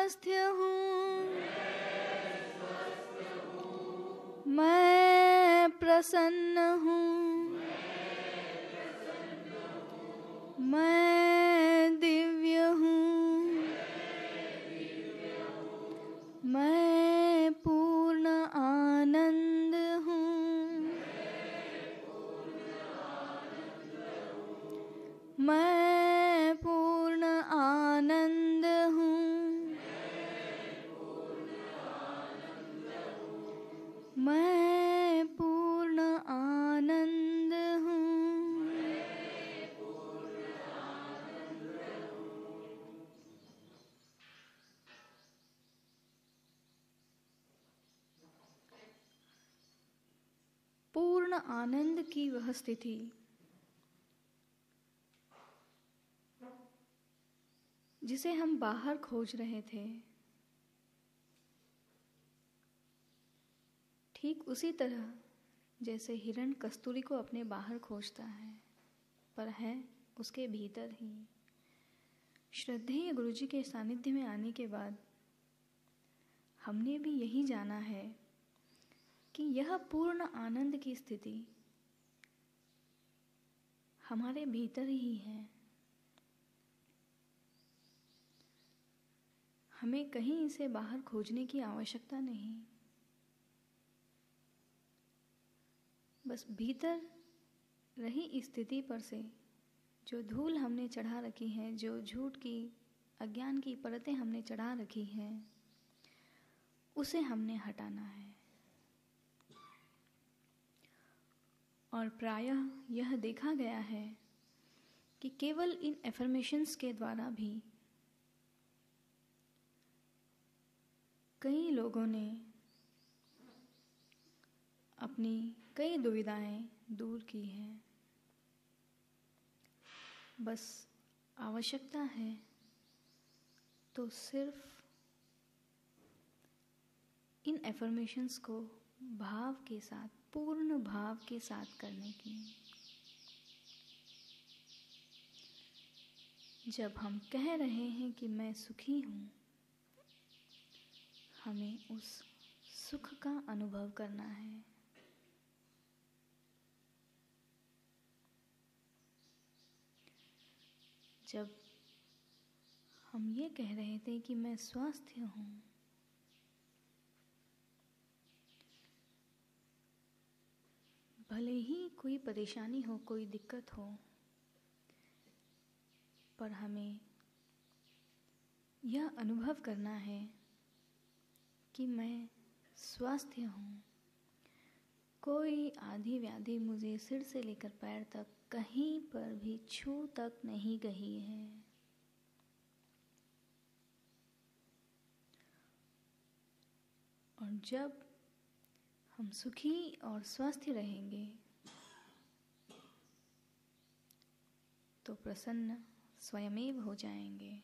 स्वस्थ हूँ, मैं प्रसन्न हूँ, मैं दिव्य हूँ, मैं पूर्ण आनंद हूँ, मैं पूर्ण आनंद हूँ, मैं पूर्ण आनंद हूँ। पूर्ण आनंद की वह स्थिति जिसे हम बाहर खोज रहे थे, ठीक उसी तरह जैसे हिरण कस्तूरी को अपने बाहर खोजता है, पर है उसके भीतर ही। श्रद्धेय गुरुजी के सानिध्य में आने के बाद हमने भी यही जाना है कि यह पूर्ण आनंद की स्थिति हमारे भीतर ही है। हमें कहीं इसे बाहर खोजने की आवश्यकता नहीं, बस भीतर रही स्थिति पर से जो धूल हमने चढ़ा रखी है, जो झूठ की अज्ञान की परतें हमने चढ़ा रखी हैं, उसे हमने हटाना है। और प्रायः यह देखा गया है कि केवल इन एफर्मेशंस के द्वारा भी कई लोगों ने अपनी कई दुविधाएं दूर की हैं। बस आवश्यकता है तो सिर्फ इन एफर्मेशंस को भाव के साथ, पूर्ण भाव के साथ करने की। जब हम कह रहे हैं कि मैं सुखी हूँ, हमें उस सुख का अनुभव करना है। जब हम ये कह रहे थे कि मैं स्वस्थ हूँ, भले ही कोई परेशानी हो, कोई दिक्कत हो, पर हमें यह अनुभव करना है कि मैं स्वस्थ हूँ। कोई आधी व्याधि मुझे सिर से लेकर पैर तक कहीं पर भी छू तक नहीं गई है। और जब हम सुखी और स्वस्थ रहेंगे तो प्रसन्न स्वयमेव हो जाएंगे।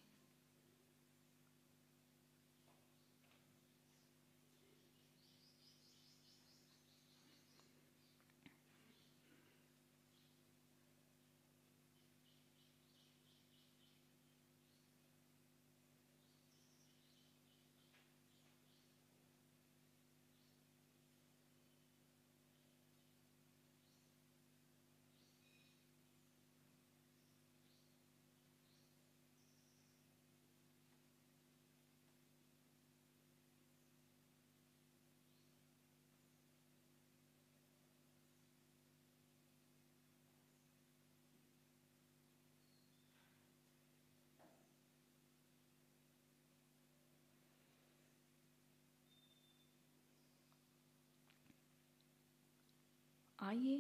आइए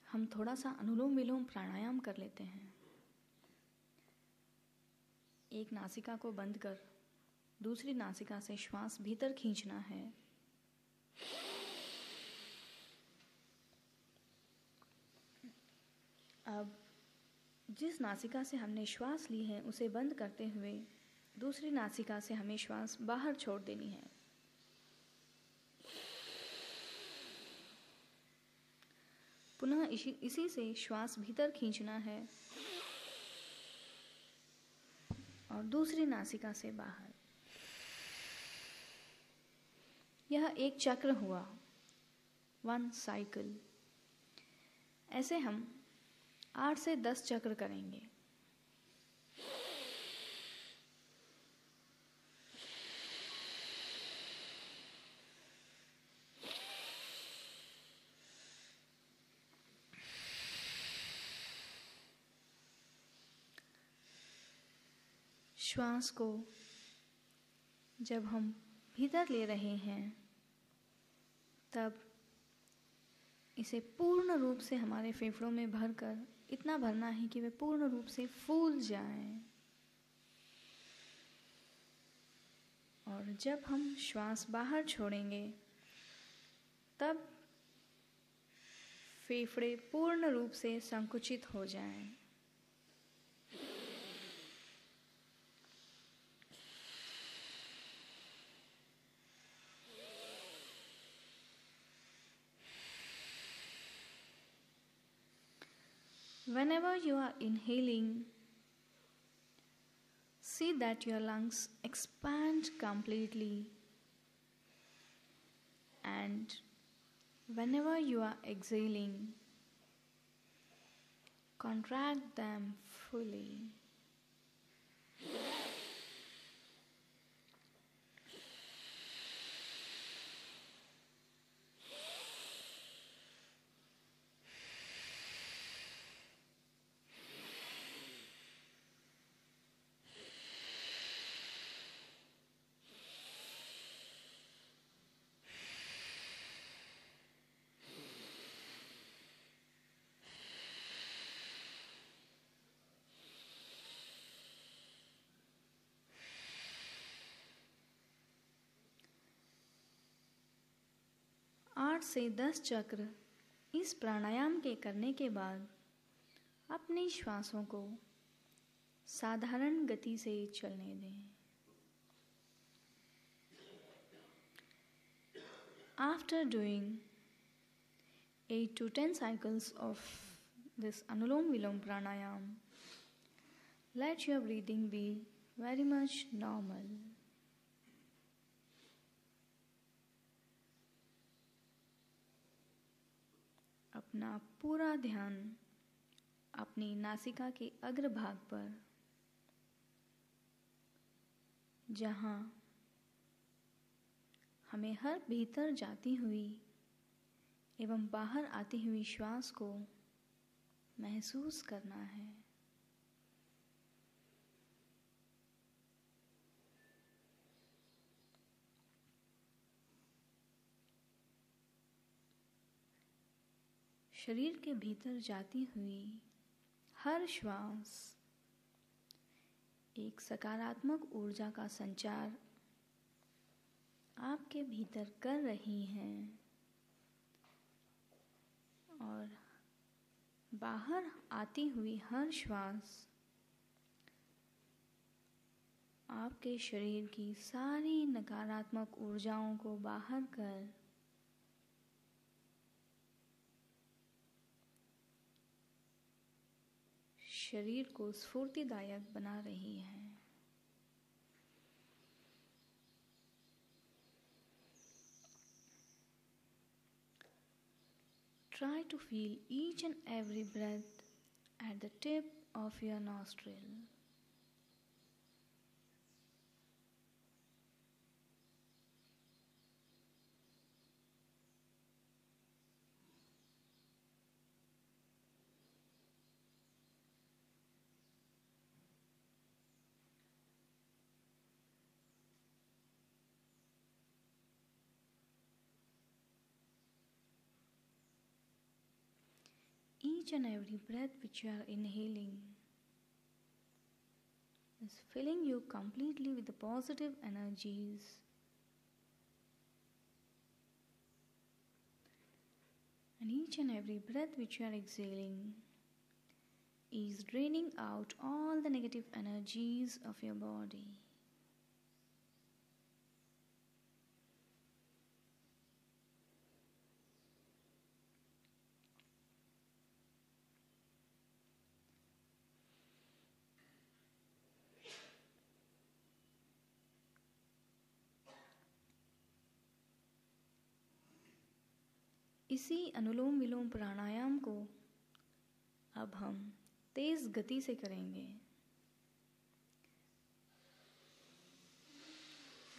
हम थोड़ा सा अनुलोम विलोम प्राणायाम कर लेते हैं। एक नासिका को बंद कर दूसरी नासिका से श्वास भीतर खींचना है। अब जिस नासिका से हमने श्वास ली है उसे बंद करते हुए दूसरी नासिका से हमें श्वास बाहर छोड़ देनी है। पुनः इसी से श्वास भीतर खींचना है और दूसरी नासिका से बाहर। यह एक चक्र हुआ, 1 साइकिल। ऐसे हम 8 से 10 चक्र करेंगे। श्वास को जब हम भीतर ले रहे हैं तब इसे पूर्ण रूप से हमारे फेफड़ों में भरकर इतना भरना है कि वे पूर्ण रूप से फूल जाएं। और जब हम श्वास बाहर छोड़ेंगे तब फेफड़े पूर्ण रूप से संकुचित हो जाएं। Whenever you are inhaling, see that your lungs expand completely, and whenever you are exhaling, contract them fully. आठ से 10 चक्र इस प्राणायाम के करने के बाद अपनी श्वासों को साधारण गति से चलने दें। After doing 8 to 10 cycles of this Anulom Vilom Pranayam, let your breathing be very much normal. अपना पूरा ध्यान अपनी नासिका के अग्रभाग पर, जहाँ हमें हर भीतर जाती हुई एवं बाहर आती हुई श्वास को महसूस करना है। शरीर के भीतर जाती हुई हर श्वास एक सकारात्मक ऊर्जा का संचार आपके भीतर कर रही हैं और बाहर आती हुई हर श्वास आपके शरीर की सारी नकारात्मक ऊर्जाओं को बाहर कर शरीर को स्फूर्तिदायक बना रही है। Try to feel each and every breath at the tip of your nostril. Each and every breath which you are inhaling is filling you completely with the positive energies. And each and every breath which you are exhaling is draining out all the negative energies of your body. इसी अनुलोम विलोम प्राणायाम को अब हम तेज गति से करेंगे।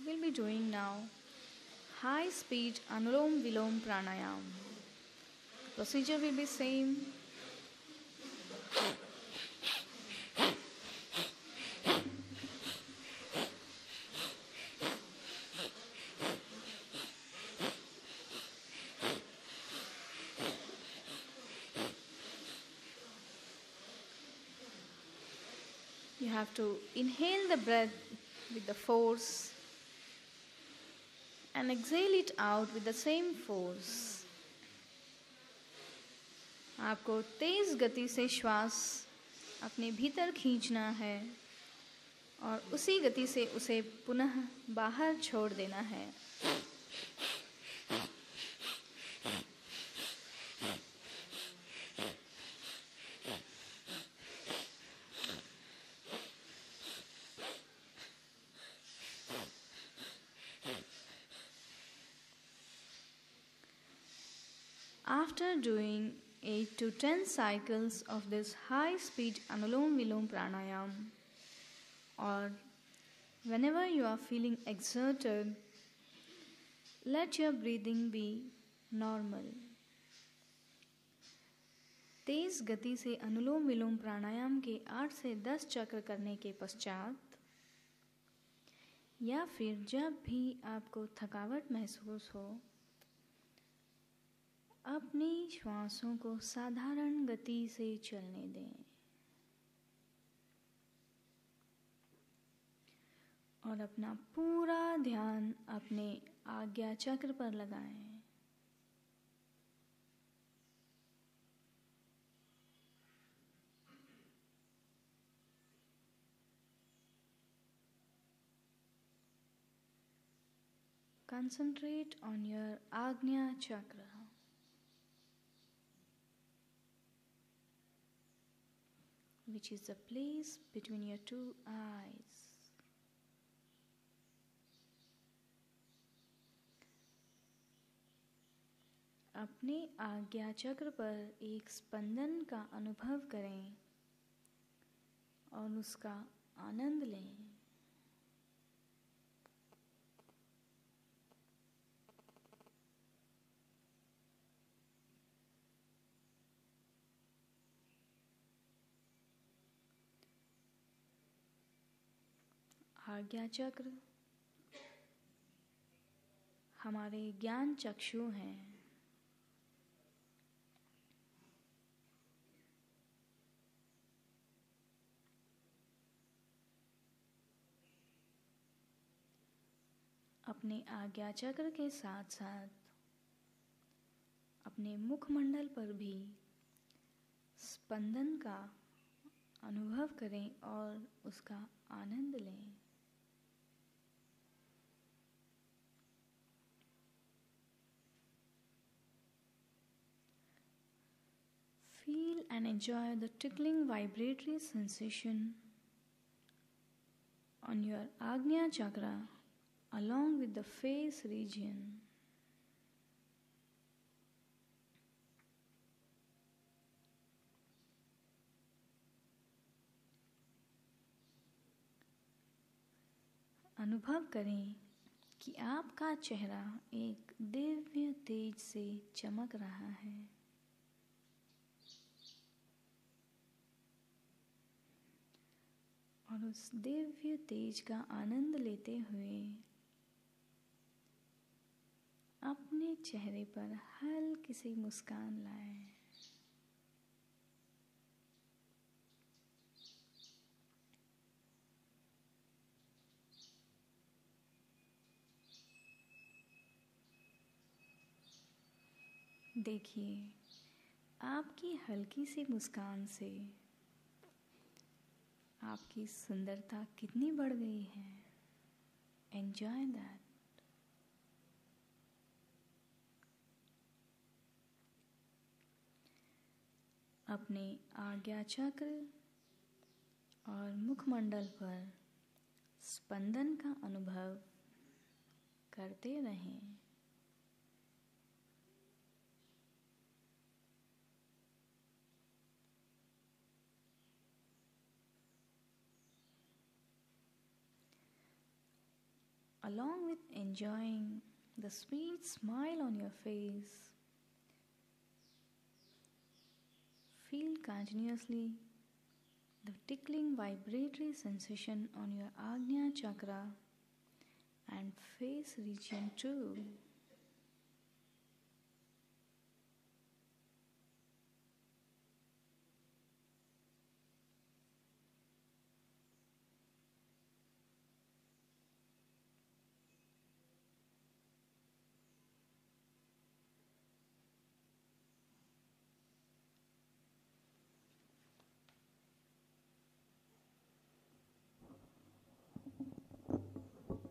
We'll be doing now high speed Anulom Vilom Pranayam. Procedure will be same. You have to inhale the breath with the force and exhale it out with the same force. आपको तेज गति से श्वास अपने भीतर खींचना है और उसी गति से उसे पुनः बाहर छोड़ देना है। After doing 8 to 10 cycles of this high speed Anulom Vilom Pranayam, or whenever you are feeling exerted, let your breathing be normal. तेज गति से अनुलोम विलोम प्राणायाम के 8 से 10 चक्र करने के पश्चात या फिर जब भी आपको थकावट महसूस हो, अपनी श्वासों को साधारण गति से चलने दें और अपना पूरा ध्यान अपने आज्ञा चक्र पर लगाएं। Concentrate on your Agnya chakra. Which is the place between your two eyes. अपने आज्ञा चक्र पर एक स्पंदन का अनुभव करें और उसका आनंद लें। आज्ञा चक्र हमारे ज्ञान चक्षु हैं। अपने आज्ञा चक्र के साथ साथ अपने मुखमंडल पर भी स्पंदन का अनुभव करें और उसका आनंद लें। Feel and enjoy the tickling vibratory sensation on your Agnya chakra along with the face region. अनुभव करें कि आपका चेहरा एक दिव्य तेज से चमक रहा है। और उस दिव्य तेज का आनंद लेते हुए अपने चेहरे पर हल्की सी मुस्कान लाएं। देखिए, आपकी हल्की सी मुस्कान से आपकी सुंदरता कितनी बढ़ गई है। Enjoy that. अपने आज्ञा चक्र और मुखमंडल पर स्पंदन का अनुभव करते रहें। along with enjoying the sweet smile on your face, feel continuously the tickling vibratory sensation on your Ajna chakra and face region too.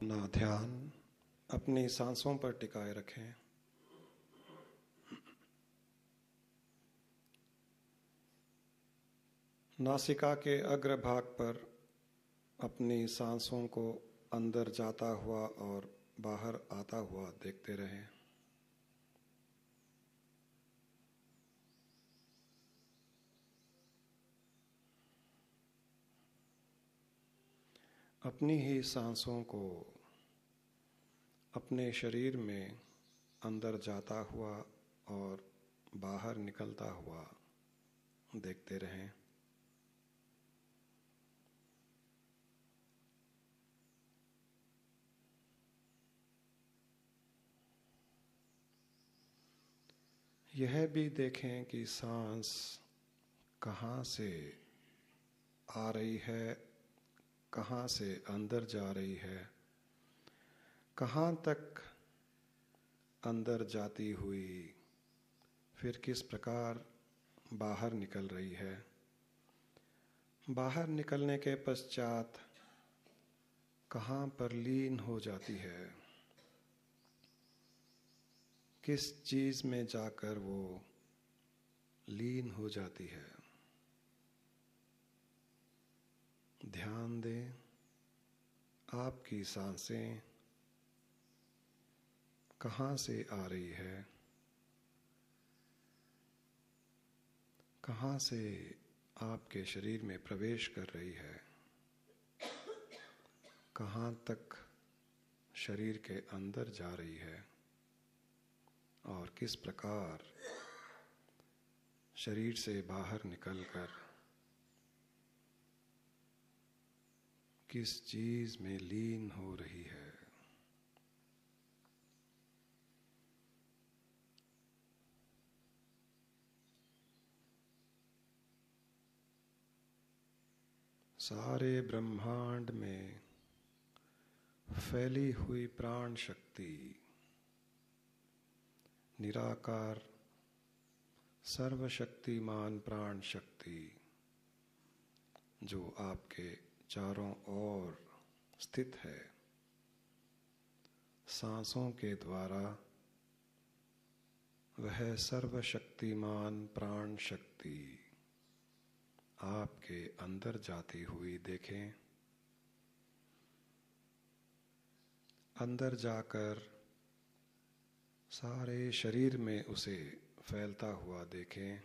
अपना ध्यान अपनी सांसों पर टिकाए रखें। नासिका के अग्रभाग पर अपनी सांसों को अंदर जाता हुआ और बाहर आता हुआ देखते रहें। अपनी ही सांसों को अपने शरीर में अंदर जाता हुआ और बाहर निकलता हुआ देखते रहें। यह भी देखें कि सांस कहाँ से आ रही है, कहाँ से अंदर जा रही है, कहाँ तक अंदर जाती हुई फिर किस प्रकार बाहर निकल रही है। बाहर निकलने के पश्चात कहाँ पर लीन हो जाती है, किस चीज में जाकर वो लीन हो जाती है। ध्यान दें आपकी सांसें कहाँ से आ रही है, कहाँ से आपके शरीर में प्रवेश कर रही है, कहाँ तक शरीर के अंदर जा रही है और किस प्रकार शरीर से बाहर निकलकर किस चीज में लीन हो रही है। सारे ब्रह्मांड में फैली हुई प्राण शक्ति, निराकार सर्वशक्तिमान प्राण शक्ति जो आपके चारों ओर स्थित है, सांसों के द्वारा वह सर्वशक्तिमान प्राण शक्ति आपके अंदर जाती हुई देखें। अंदर जाकर सारे शरीर में उसे फैलता हुआ देखें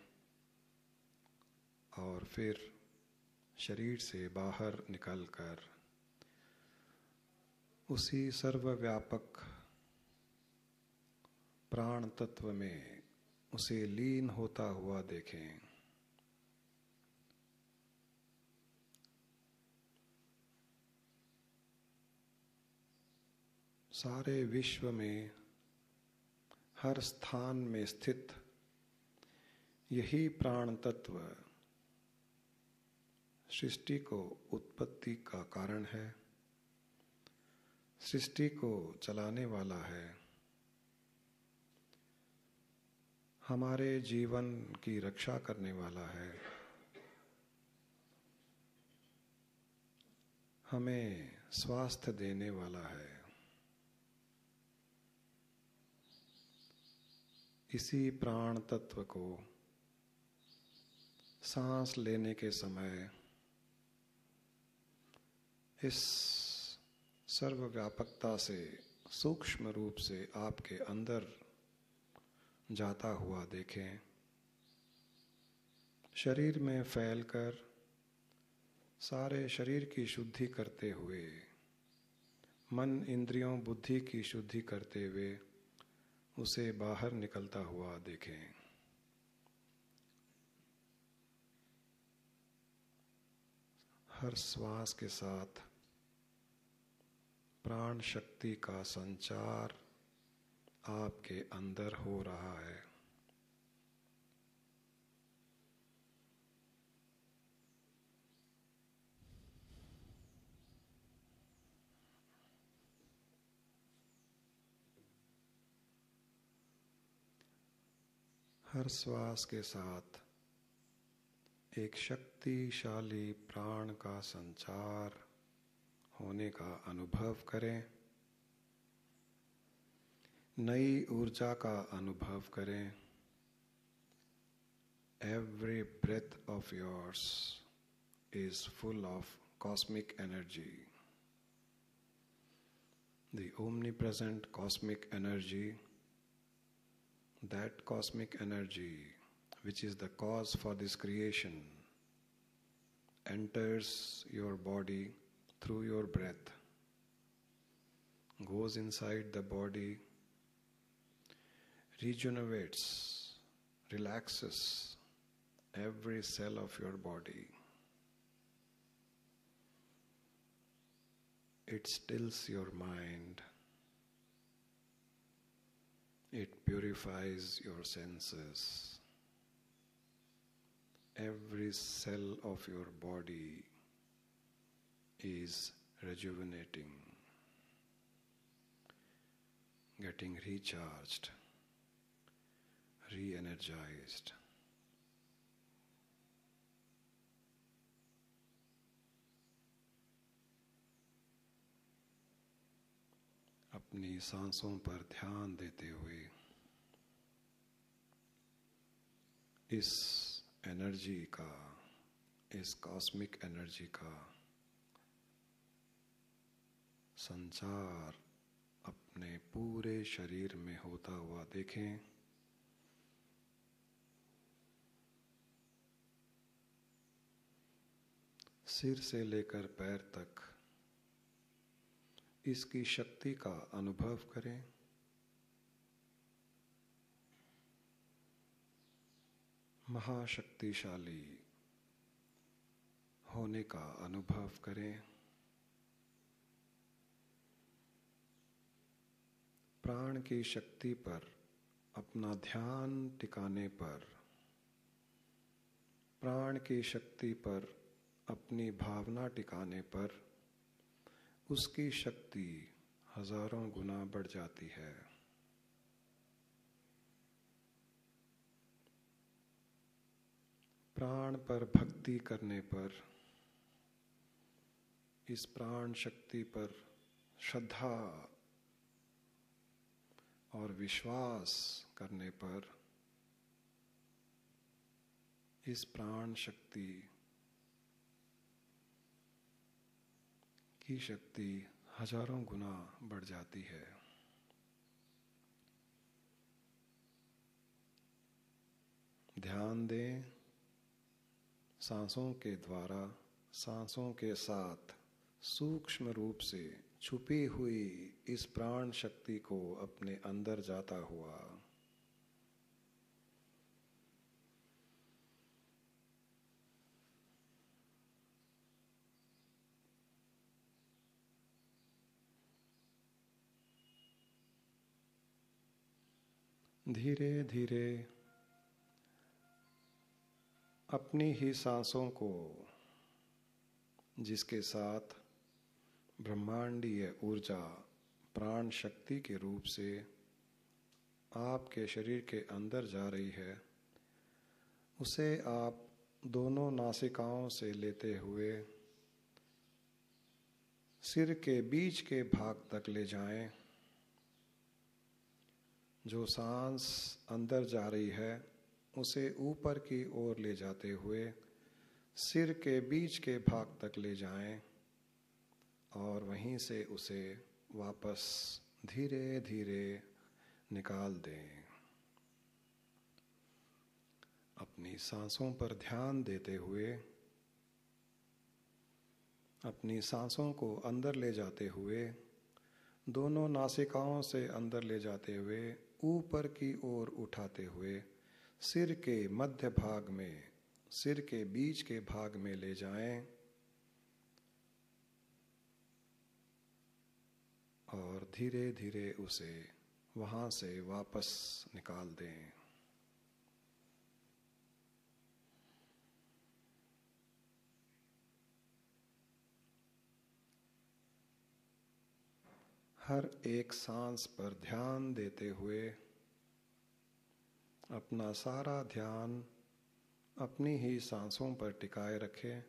और फिर शरीर से बाहर निकलकर उसी सर्वव्यापक प्राण तत्व में उसे लीन होता हुआ देखें। सारे विश्व में हर स्थान में स्थित यही प्राण तत्व सृष्टि को उत्पत्ति का कारण है, सृष्टि को चलाने वाला है, हमारे जीवन की रक्षा करने वाला है, हमें स्वास्थ्य देने वाला है। इसी प्राण तत्व को सांस लेने के समय इस सर्वव्यापकता से सूक्ष्म रूप से आपके अंदर जाता हुआ देखें। शरीर में फैलकर सारे शरीर की शुद्धि करते हुए मन इंद्रियों बुद्धि की शुद्धि करते हुए उसे बाहर निकलता हुआ देखें। हर श्वास के साथ प्राण शक्ति का संचार आपके अंदर हो रहा है। हर श्वास के साथ एक शक्तिशाली प्राण का संचार होने का अनुभव करें। नई ऊर्जा का अनुभव करें। Every breath of yours is full of cosmic energy. The omnipresent cosmic energy, that cosmic energy which is the cause for this creation, enters your body through your breath, goes inside the body, rejuvenates, relaxes every cell of your body. It stills your mind. It purifies your senses. Every cell of your body is rejuvenating, getting recharged, re-energized. अपनी सांसों पर ध्यान देते हुए इस energy का, इस cosmic energy का संचार अपने पूरे शरीर में होता हुआ देखें। सिर से लेकर पैर तक इसकी शक्ति का अनुभव करें। महाशक्तिशाली होने का अनुभव करें। प्राण की शक्ति पर अपना ध्यान टिकाने पर, प्राण की शक्ति पर अपनी भावना टिकाने पर उसकी शक्ति हजारों गुना बढ़ जाती है। प्राण पर भक्ति करने पर, इस प्राण शक्ति पर श्रद्धा और विश्वास करने पर इस प्राण शक्ति की शक्ति हजारों गुना बढ़ जाती है। ध्यान दें, सांसों के द्वारा, सांसों के साथ सूक्ष्म रूप से छुपी हुई इस प्राण शक्ति को अपने अंदर जाता हुआ। धीरे धीरे अपनी ही सांसों को, जिसके साथ ब्रह्मांडीय ऊर्जा प्राण शक्ति के रूप से आपके शरीर के अंदर जा रही है, उसे आप दोनों नासिकाओं से लेते हुए सिर के बीच के भाग तक ले जाएं। जो सांस अंदर जा रही है उसे ऊपर की ओर ले जाते हुए सिर के बीच के भाग तक ले जाएं और वहीं से उसे वापस धीरे धीरे निकाल दें। अपनी सांसों पर ध्यान देते हुए, अपनी सांसों को अंदर ले जाते हुए दोनों नासिकाओं से अंदर ले जाते हुए ऊपर की ओर उठाते हुए सिर के मध्य भाग में, सिर के बीच के भाग में ले जाएं और धीरे धीरे उसे वहां से वापस निकाल दें। हर एक सांस पर ध्यान देते हुए अपना सारा ध्यान अपनी ही सांसों पर टिकाए रखें।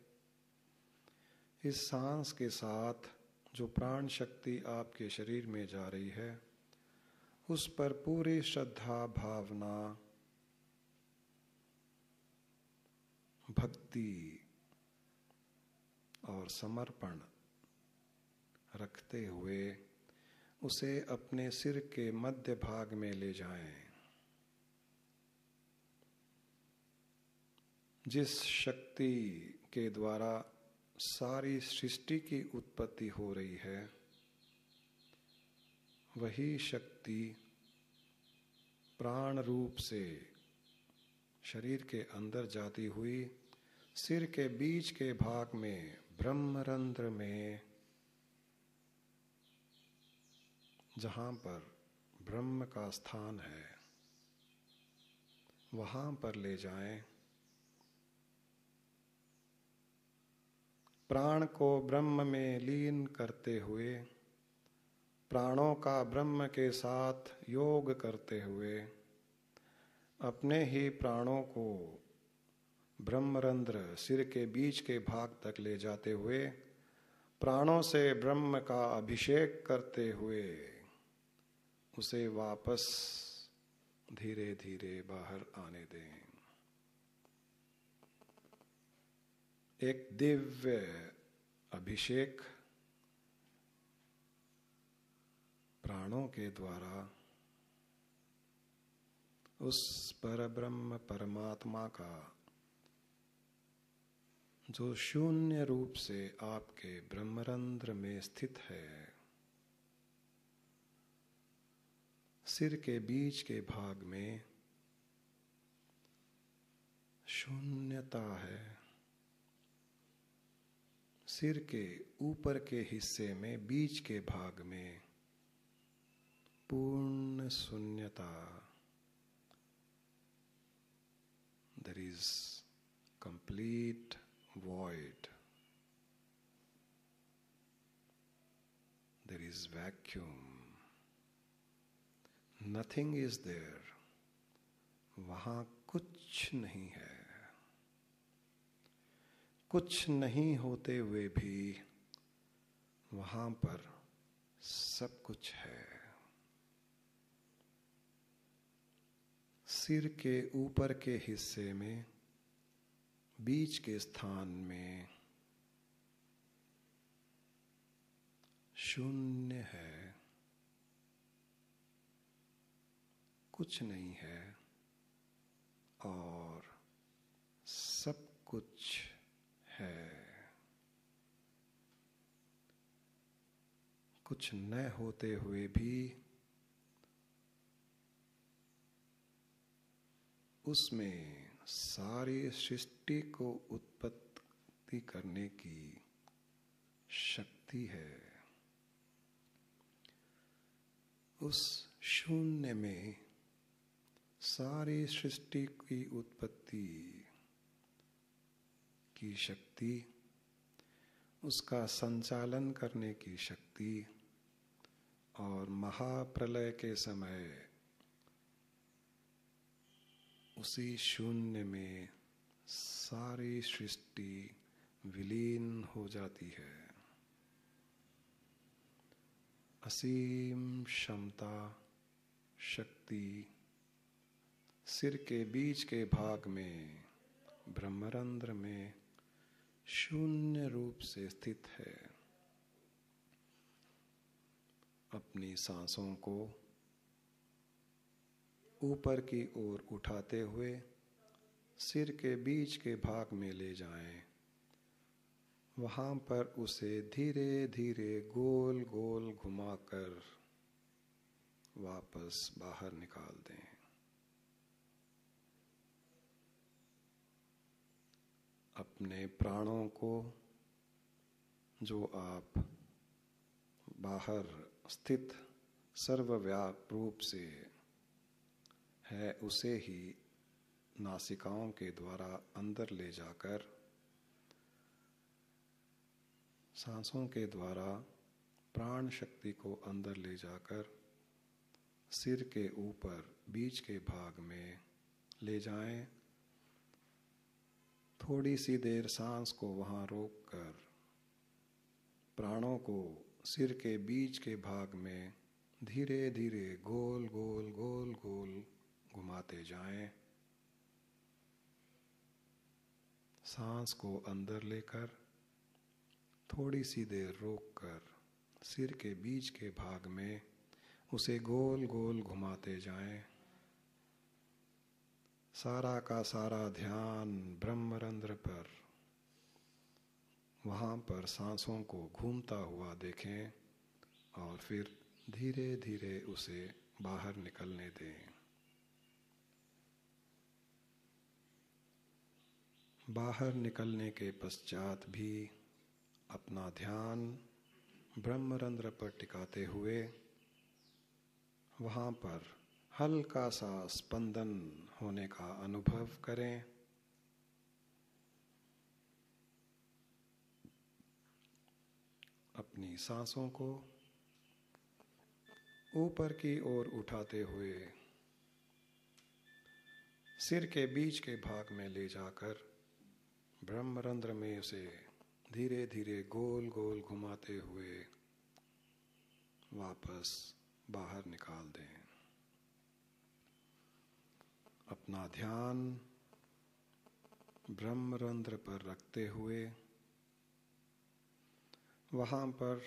इस सांस के साथ जो प्राण शक्ति आपके शरीर में जा रही है, उस पर पूरी श्रद्धा, भावना, भक्ति और समर्पण रखते हुए उसे अपने सिर के मध्य भाग में ले जाएं। जिस शक्ति के द्वारा सारी सृष्टि की उत्पत्ति हो रही है, वही शक्ति प्राण रूप से शरीर के अंदर जाती हुई सिर के बीच के भाग में, ब्रह्मरंध्र में, जहां पर ब्रह्म का स्थान है, वहां पर ले जाएं। प्राण को ब्रह्म में लीन करते हुए, प्राणों का ब्रह्म के साथ योग करते हुए, अपने ही प्राणों को ब्रह्मरंध्र, सिर के बीच के भाग तक ले जाते हुए, प्राणों से ब्रह्म का अभिषेक करते हुए उसे वापस धीरे धीरे बाहर आने दें। एक दिव्य अभिषेक प्राणों के द्वारा उस परब्रह्म परमात्मा का, जो शून्य रूप से आपके ब्रह्मरंध्र में स्थित है, सिर के बीच के भाग में शून्यता है। सिर के ऊपर के हिस्से में, बीच के भाग में पूर्ण शून्यता। There is complete void. There is vacuum. Nothing is there. वहां कुछ नहीं है। कुछ नहीं होते हुए भी वहां पर सब कुछ है। सिर के ऊपर के हिस्से में, बीच के स्थान में शून्य है, कुछ नहीं है और सब कुछ है। कुछ न होते हुए भी उसमें सारी सृष्टि को उत्पत्ति करने की शक्ति है। उस शून्य में सारी सृष्टि की उत्पत्ति की शक्ति, उसका संचालन करने की शक्ति और महाप्रलय के समय उसी शून्य में सारी सृष्टि विलीन हो जाती है। असीम क्षमता, शक्ति सिर के बीच के भाग में, ब्रह्मरंध्र में शून्य रूप से स्थित है। अपनी सांसों को ऊपर की ओर उठाते हुए सिर के बीच के भाग में ले जाएं। वहाँ पर उसे धीरे धीरे गोल गोल घुमाकर वापस बाहर निकाल दें। अपने प्राणों को जो आप बाहर स्थित सर्वव्यापक रूप से है उसे ही नासिकाओं के द्वारा अंदर ले जाकर सांसों के द्वारा प्राण शक्ति को अंदर ले जाकर सिर के ऊपर बीच के भाग में ले जाएं। थोड़ी सी देर सांस को वहाँ रोककर प्राणों को सिर के बीच के भाग में धीरे धीरे गोल गोल गोल गोल घुमाते जाएं। सांस को अंदर लेकर थोड़ी सी देर रोककर सिर के बीच के भाग में उसे गोल गोल घुमाते जाएं। सारा का सारा ध्यान ब्रह्मरंध्र पर, वहाँ पर सांसों को घूमता हुआ देखें और फिर धीरे धीरे उसे बाहर निकलने दें। बाहर निकलने के पश्चात भी अपना ध्यान ब्रह्मरंध्र पर टिकाते हुए वहाँ पर हल्का सा स्पंदन होने का अनुभव करें। अपनी सांसों को ऊपर की ओर उठाते हुए सिर के बीच के भाग में ले जाकर ब्रह्मरंध्र में उसे धीरे धीरे गोल गोल घुमाते हुए वापस बाहर निकाल दें। अपना ध्यान ब्रह्मरंध्र पर रखते हुए वहाँ पर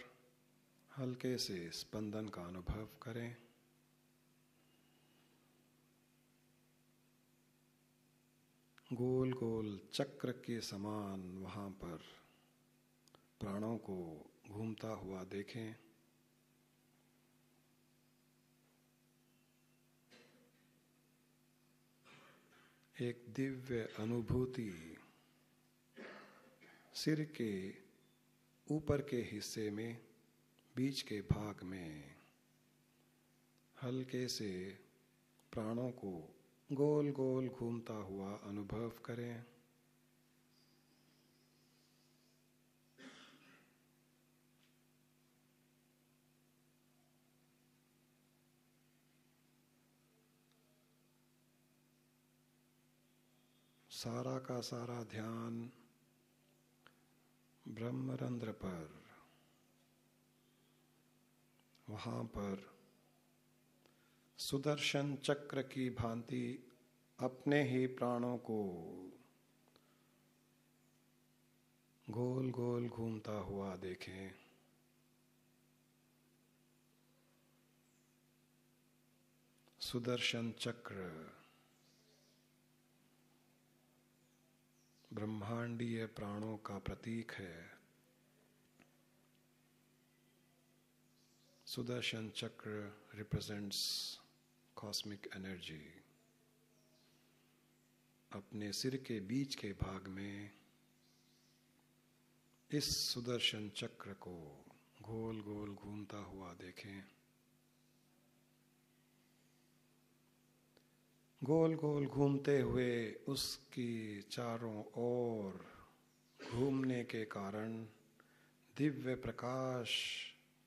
हल्के से स्पंदन का अनुभव करें। गोल गोल चक्र के समान वहाँ पर प्राणों को घूमता हुआ देखें। एक दिव्य अनुभूति सिर के ऊपर के हिस्से में बीच के भाग में हल्के से प्राणों को गोल गोल घूमता हुआ अनुभव करें। सारा का सारा ध्यान ब्रह्मरंध्र पर, वहाँ पर सुदर्शन चक्र की भांति अपने ही प्राणों को गोल गोल घूमता हुआ देखें। सुदर्शन चक्र ब्रह्मांडीय प्राणों का प्रतीक है। सुदर्शन चक्र रिप्रेजेंट्स कॉस्मिक एनर्जी। अपने सिर के बीच के भाग में इस सुदर्शन चक्र को गोल गोल घूमता हुआ देखें। गोल गोल घूमते हुए उसकी चारों ओर घूमने के कारण दिव्य प्रकाश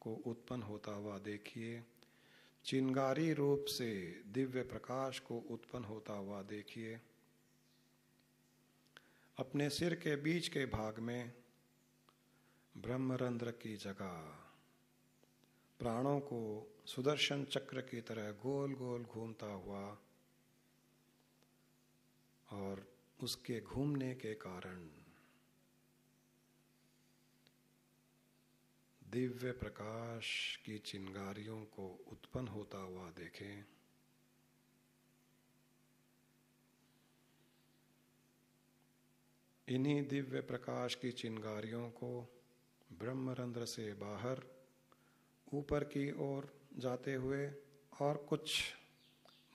को उत्पन्न होता हुआ देखिए। चिंगारी रूप से दिव्य प्रकाश को उत्पन्न होता हुआ देखिए। अपने सिर के बीच के भाग में ब्रह्मरंध्र की जगह प्राणों को सुदर्शन चक्र की तरह गोल गोल घूमता हुआ और उसके घूमने के कारण दिव्य प्रकाश की चिंगारियों को उत्पन्न होता हुआ देखें। इन्हीं दिव्य प्रकाश की चिंगारियों को ब्रह्मरंध्र से बाहर ऊपर की ओर जाते हुए और कुछ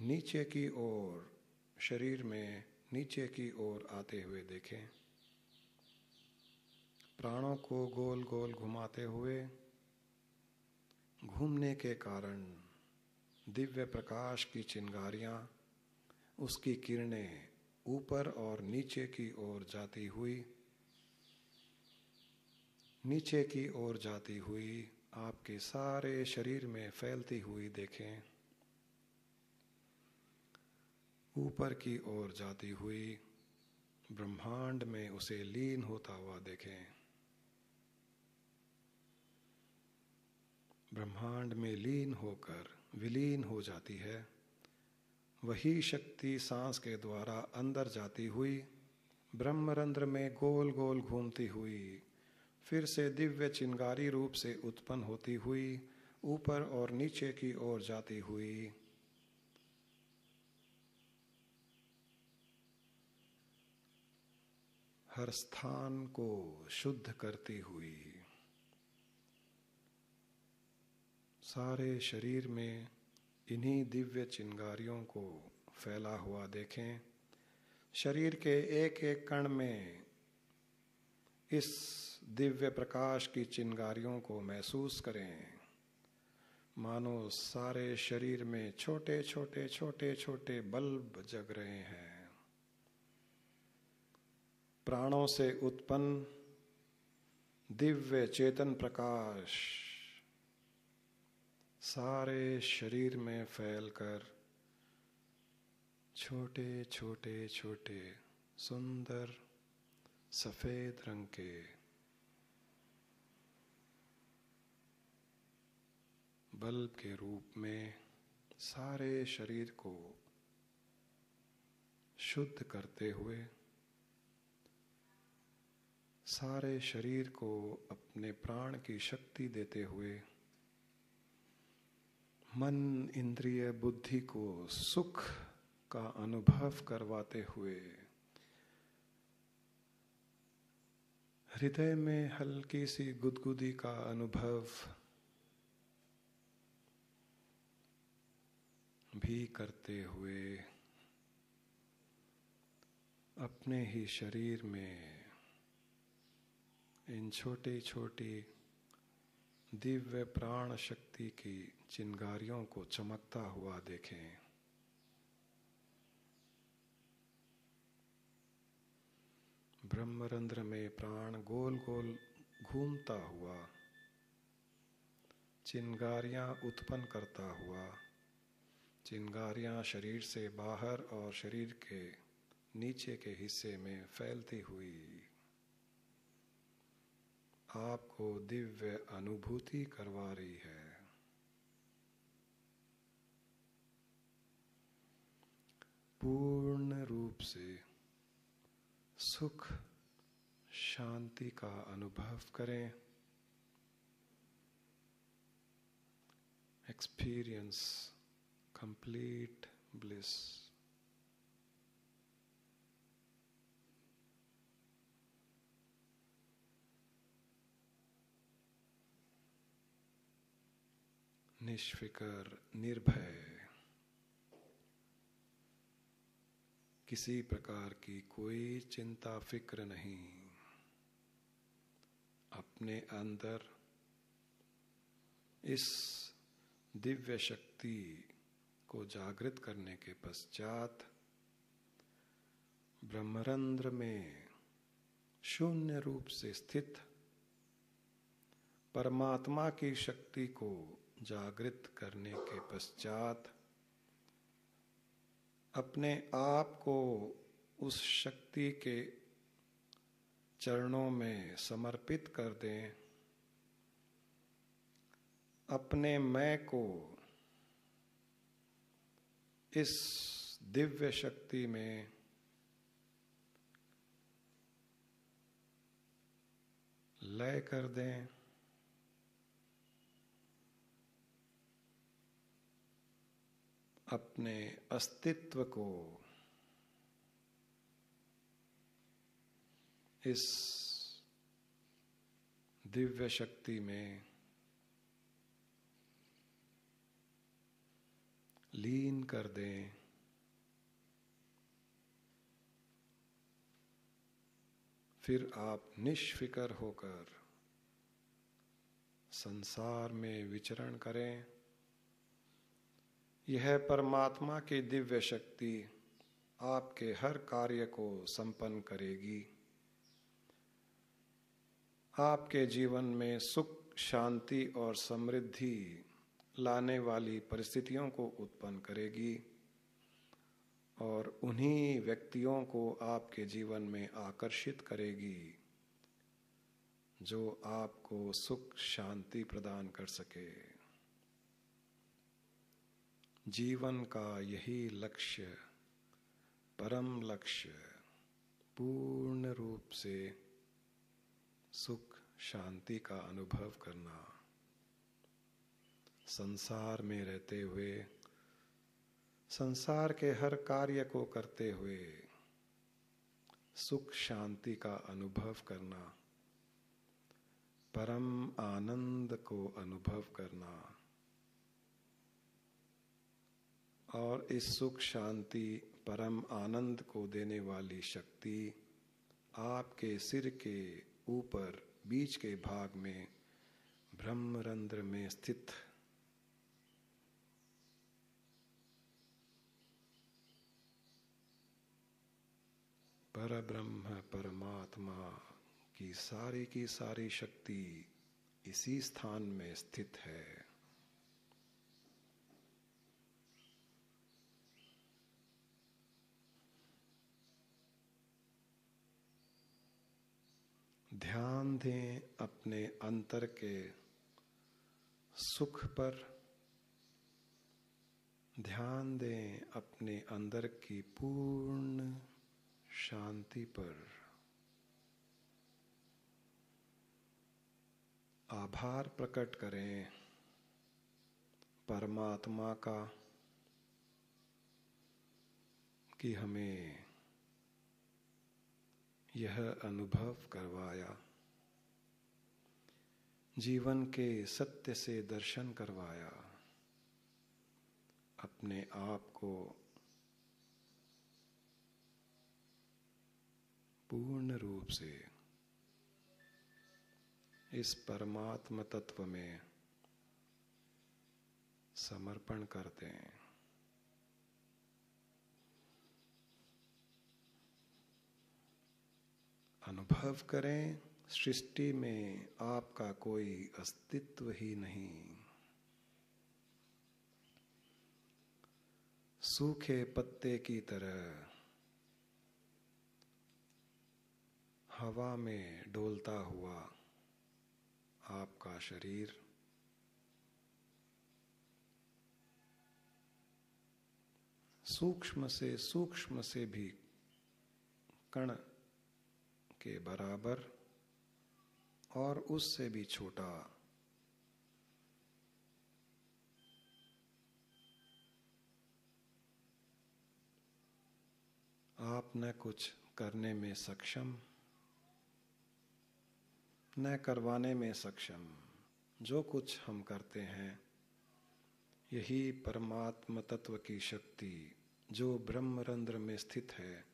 नीचे की ओर शरीर में नीचे की ओर आते हुए देखें। प्राणों को गोल गोल घुमाते हुए घूमने के कारण दिव्य प्रकाश की चिंगारियां, उसकी किरणें ऊपर और नीचे की ओर जाती हुई आपके सारे शरीर में फैलती हुई देखें। ऊपर की ओर जाती हुई ब्रह्मांड में उसे लीन होता हुआ देखें। ब्रह्मांड में लीन होकर विलीन हो जाती है। वही शक्ति सांस के द्वारा अंदर जाती हुई ब्रह्मरंध्र में गोल गोल घूमती हुई फिर से दिव्य चिंगारी रूप से उत्पन्न होती हुई ऊपर और नीचे की ओर जाती हुई हर स्थान को शुद्ध करती हुई सारे शरीर में इन्हीं दिव्य चिंगारियों को फैला हुआ देखें। शरीर के एक एक कण में इस दिव्य प्रकाश की चिंगारियों को महसूस करें, मानो सारे शरीर में छोटे छोटे छोटे छोटे बल्ब जग रहे हैं। प्राणों से उत्पन्न दिव्य चेतन प्रकाश सारे शरीर में फैलकर छोटे छोटे छोटे सुंदर सफेद रंग के बल्ब के रूप में सारे शरीर को शुद्ध करते हुए सारे शरीर को अपने प्राण की शक्ति देते हुए मन इंद्रिय बुद्धि को सुख का अनुभव करवाते हुए हृदय में हल्की सी गुदगुदी का अनुभव भी करते हुए अपने ही शरीर में इन छोटी छोटी दिव्य प्राण शक्ति की चिंगारियों को चमकता हुआ देखें। ब्रह्मरंध्र में प्राण गोल गोल घूमता हुआ चिंगारियां उत्पन्न करता हुआ चिंगारियां शरीर से बाहर और शरीर के नीचे के हिस्से में फैलती हुई आपको दिव्य अनुभूति करवा रही है। पूर्ण रूप से सुख शांति का अनुभव करें। Experience complete bliss. निष्फिकर, निर्भय, किसी प्रकार की कोई चिंता फिक्र नहीं। अपने अंदर इस दिव्य शक्ति को जागृत करने के पश्चात ब्रह्मरंध्र में शून्य रूप से स्थित परमात्मा की शक्ति को जागृत करने के पश्चात अपने आप को उस शक्ति के चरणों में समर्पित कर दें। अपने मैं को इस दिव्य शक्ति में लय कर दें। अपने अस्तित्व को इस दिव्य शक्ति में लीन कर दें। फिर आप निष्फिकर होकर संसार में विचरण करें। यह परमात्मा की दिव्य शक्ति आपके हर कार्य को संपन्न करेगी। आपके जीवन में सुख, शांति और समृद्धि लाने वाली परिस्थितियों को उत्पन्न करेगी और उन्हीं व्यक्तियों को आपके जीवन में आकर्षित करेगी जो आपको सुख, शांति प्रदान कर सके। जीवन का यही लक्ष्य, परम लक्ष्य, पूर्ण रूप से सुख, शांति का अनुभव करना। संसार में रहते हुए, संसार के हर कार्य को करते हुए सुख, शांति का अनुभव करना, परम आनंद को अनुभव करना। और इस सुख, शांति, परम आनंद को देने वाली शक्ति आपके सिर के ऊपर बीच के भाग में ब्रह्मरंध्र में स्थित परब्रह्म परमात्मा की सारी शक्ति इसी स्थान में स्थित है। ध्यान दें अपने अंतर के सुख पर, ध्यान दें अपने अंदर की पूर्ण शांति पर। आभार प्रकट करें परमात्मा का कि हमें यह अनुभव करवाया, जीवन के सत्य से दर्शन करवाया, अपने आप को पूर्ण रूप से इस परमात्म तत्व में समर्पण कर दें। अनुभव करें सृष्टि में आपका कोई अस्तित्व ही नहीं। सूखे पत्ते की तरह हवा में डोलता हुआ आपका शरीर सूक्ष्म से भी कण के बराबर और उससे भी छोटा आप न कुछ करने में सक्षम, न करवाने में सक्षम। जो कुछ हम करते हैं यही परमात्म तत्व की शक्ति जो ब्रह्मरंध्र में स्थित है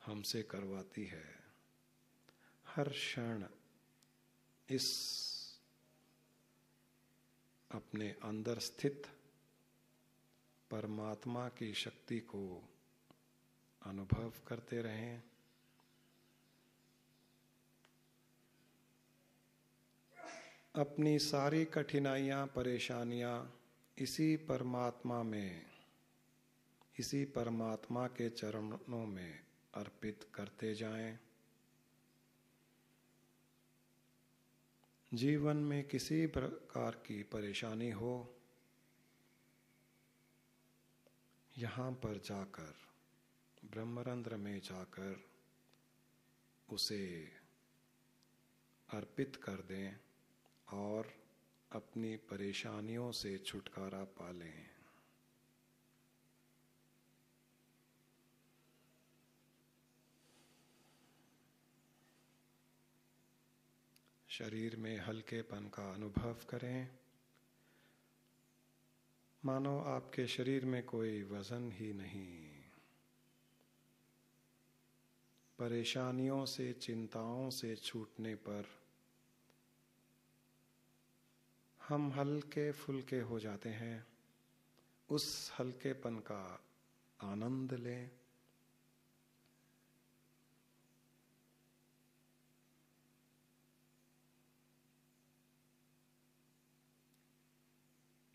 हमसे करवाती है। हर क्षण इस अपने अंदर स्थित परमात्मा की शक्ति को अनुभव करते रहें। अपनी सारी कठिनाइयां, परेशानियां इसी परमात्मा में, इसी परमात्मा के चरणों में अर्पित करते जाएं। जीवन में किसी प्रकार की परेशानी हो, यहाँ पर जाकर, ब्रह्मरंध्र में जाकर उसे अर्पित कर दें और अपनी परेशानियों से छुटकारा पा लें। शरीर में हल्केपन का अनुभव करें, मानो आपके शरीर में कोई वजन ही नहीं। परेशानियों से, चिंताओं से छूटने पर हम हल्के फुल्के हो जाते हैं। उस हल्केपन का आनंद लें।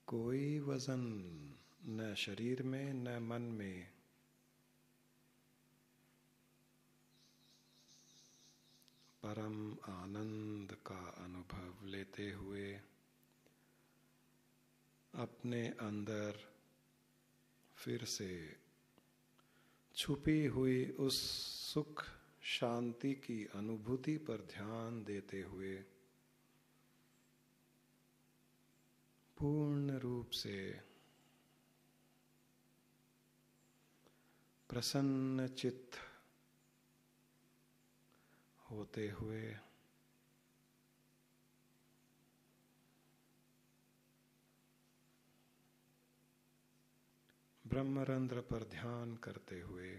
कोई वजन न शरीर में न मन में। परम आनंद का अनुभव लेते हुए अपने अंदर फिर से छुपी हुई उस सुख शांति की अनुभूति पर ध्यान देते हुए पूर्ण रूप से प्रसन्न चित्त होते हुए ब्रह्मरंध्र पर ध्यान करते हुए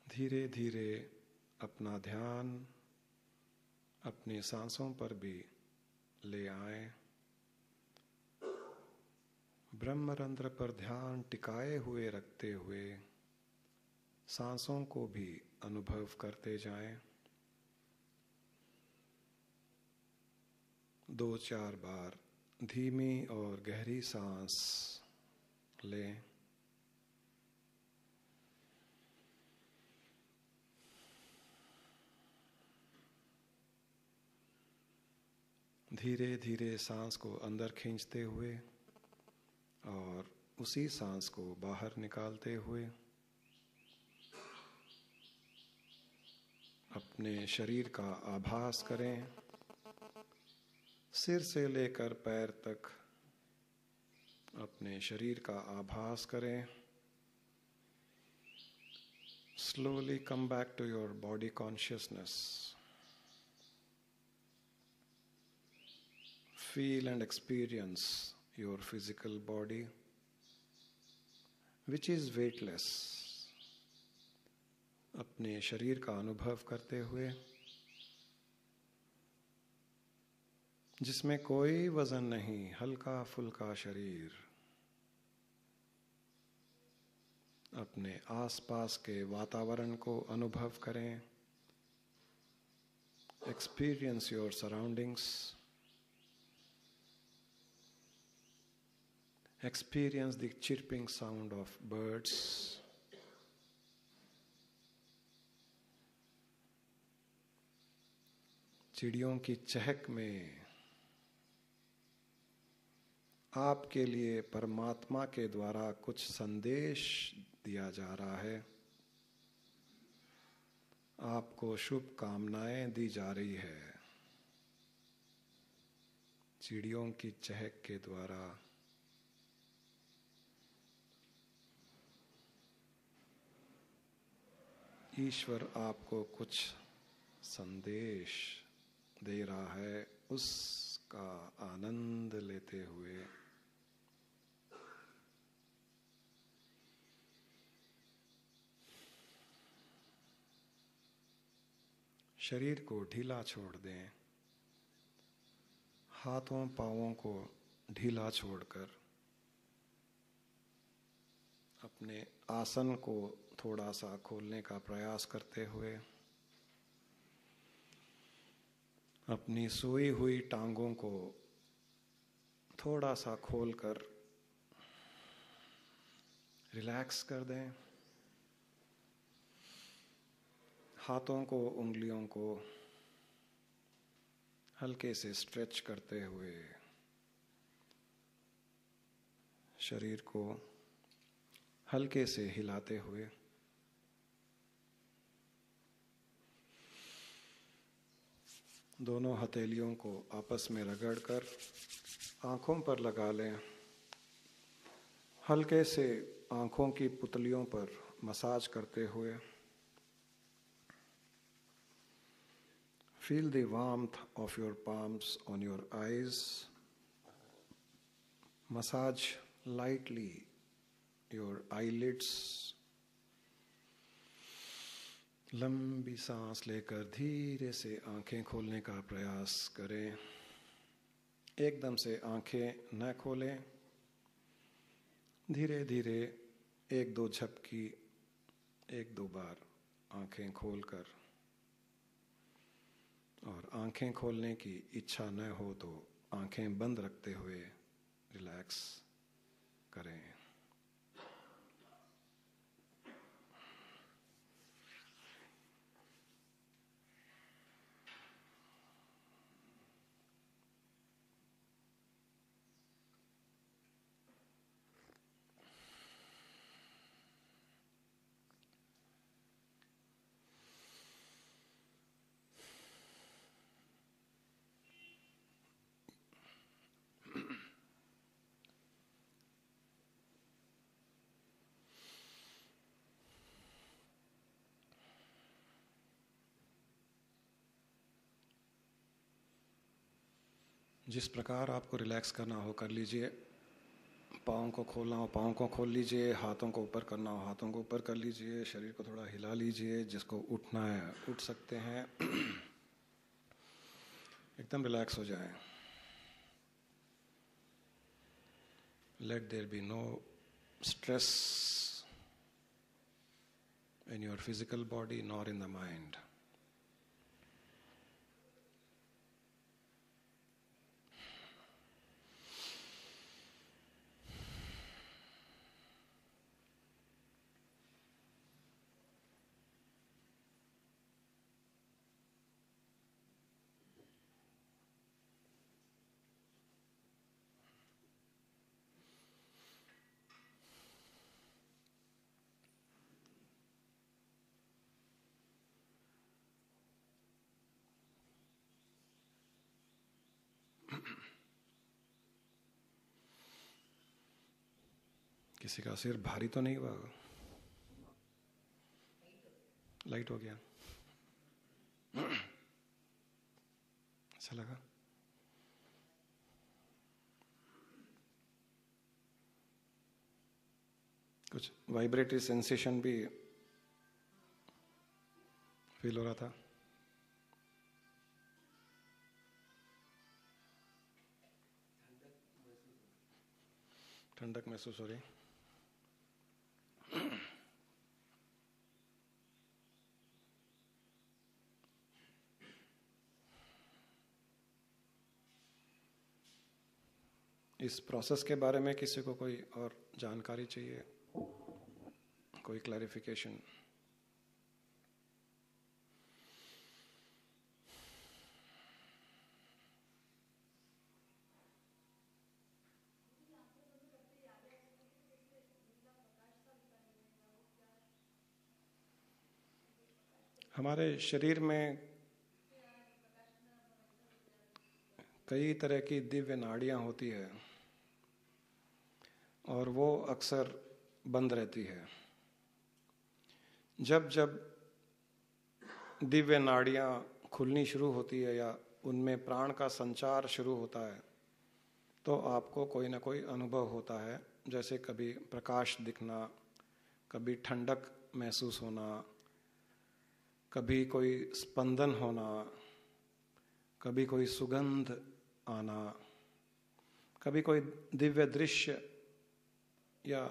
धीरे धीरे अपना ध्यान अपनी सांसों पर भी ले आए। ब्रह्मरंध्र पर ध्यान टिकाए हुए रखते हुए सांसों को भी अनुभव करते जाएं। 2-4 बार धीमी और गहरी सांस लें। धीरे धीरे सांस को अंदर खींचते हुए और उसी सांस को बाहर निकालते हुए अपने शरीर का आभास करें। सिर से लेकर पैर तक अपने शरीर का आभास करें। Slowly come back to your body consciousness. Feel and experience your physical body, which is weightless. अपने शरीर का अनुभव करते हुए जिसमें कोई वजन नहीं, हल्का फुल्का शरीर। अपने आसपास के वातावरण को अनुभव करें। Experience your surroundings. Experience the chirping sound of birds. चिड़ियों की चहक में आपके लिए परमात्मा के द्वारा कुछ संदेश दिया जा रहा है। आपको शुभ कामनाएं दी जा रही है चिड़ियों की चहक के द्वारा। ईश्वर आपको कुछ संदेश दे रहा है, उसका आनंद लेते हुए शरीर को ढीला छोड़ दें। हाथों पांवों को ढीला छोड़कर अपने आसन को थोड़ा सा खोलने का प्रयास करते हुए अपनी सोई हुई टांगों को थोड़ा सा खोलकर रिलैक्स कर दें। हाथों को, उंगलियों को हल्के से स्ट्रेच करते हुए शरीर को हल्के से हिलाते हुए दोनों हथेलियों को आपस में रगड़कर आंखों पर लगा लें। हल्के से आंखों की पुतलियों पर मसाज करते हुए Feel the warmth of your palms on your eyes. Massage lightly your eyelids. लंबी सांस लेकर धीरे से आंखें खोलने का प्रयास करें। एकदम से आंखें न खोलें, धीरे धीरे एक दो झपकी, एक दो बार आंखें खोलकर, और आंखें खोलने की इच्छा न हो तो आंखें बंद रखते हुए रिलैक्स करें। जिस प्रकार आपको रिलैक्स करना हो कर लीजिए। पाँव को खोलना हो पाँव को खोल लीजिए, हाथों को ऊपर करना हो हाथों को ऊपर कर लीजिए, शरीर को थोड़ा हिला लीजिए, जिसको उठना है उठ सकते हैं। एकदम रिलैक्स हो जाएं। Let there be no stress in your physical body nor in the mind. किसी का सिर भारी तो नहीं हुआ? लाइट हो गया? अच्छा लगा? कुछ वाइब्रेटरी सेंसेशन भी फील हो रहा था? ठंडक महसूस हो रही? इस प्रोसेस के बारे में किसी को कोई और जानकारी चाहिए, कोई क्लैरिफिकेशन? हमारे शरीर में कई तरह की दिव्य नाड़ियां होती है और वो अक्सर बंद रहती है। जब जब दिव्य नाड़ियां खुलनी शुरू होती है या उनमें प्राण का संचार शुरू होता है तो आपको कोई ना कोई अनुभव होता है, जैसे कभी प्रकाश दिखना, कभी ठंडक महसूस होना, कभी कोई स्पंदन होना, कभी कोई सुगंध आना, कभी कोई दिव्य दृश्य या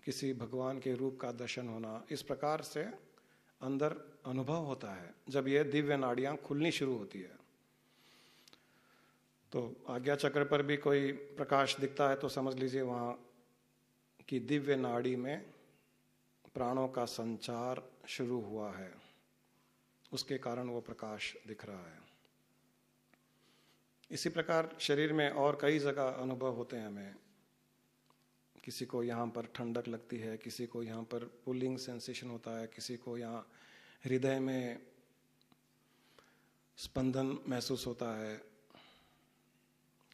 किसी भगवान के रूप का दर्शन होना। इस प्रकार से अंदर अनुभव होता है जब ये दिव्य नाड़ियां खुलनी शुरू होती है। तो आज्ञा चक्र पर भी कोई प्रकाश दिखता है तो समझ लीजिए वहां की दिव्य नाड़ी में प्राणों का संचार शुरू हुआ है, उसके कारण वो प्रकाश दिख रहा है। इसी प्रकार शरीर में और कई जगह अनुभव होते हैं हमें। किसी को यहाँ पर ठंडक लगती है, किसी को यहाँ पर पुलिंग सेंसेशन होता है, किसी को यहाँ हृदय में स्पंदन महसूस होता है,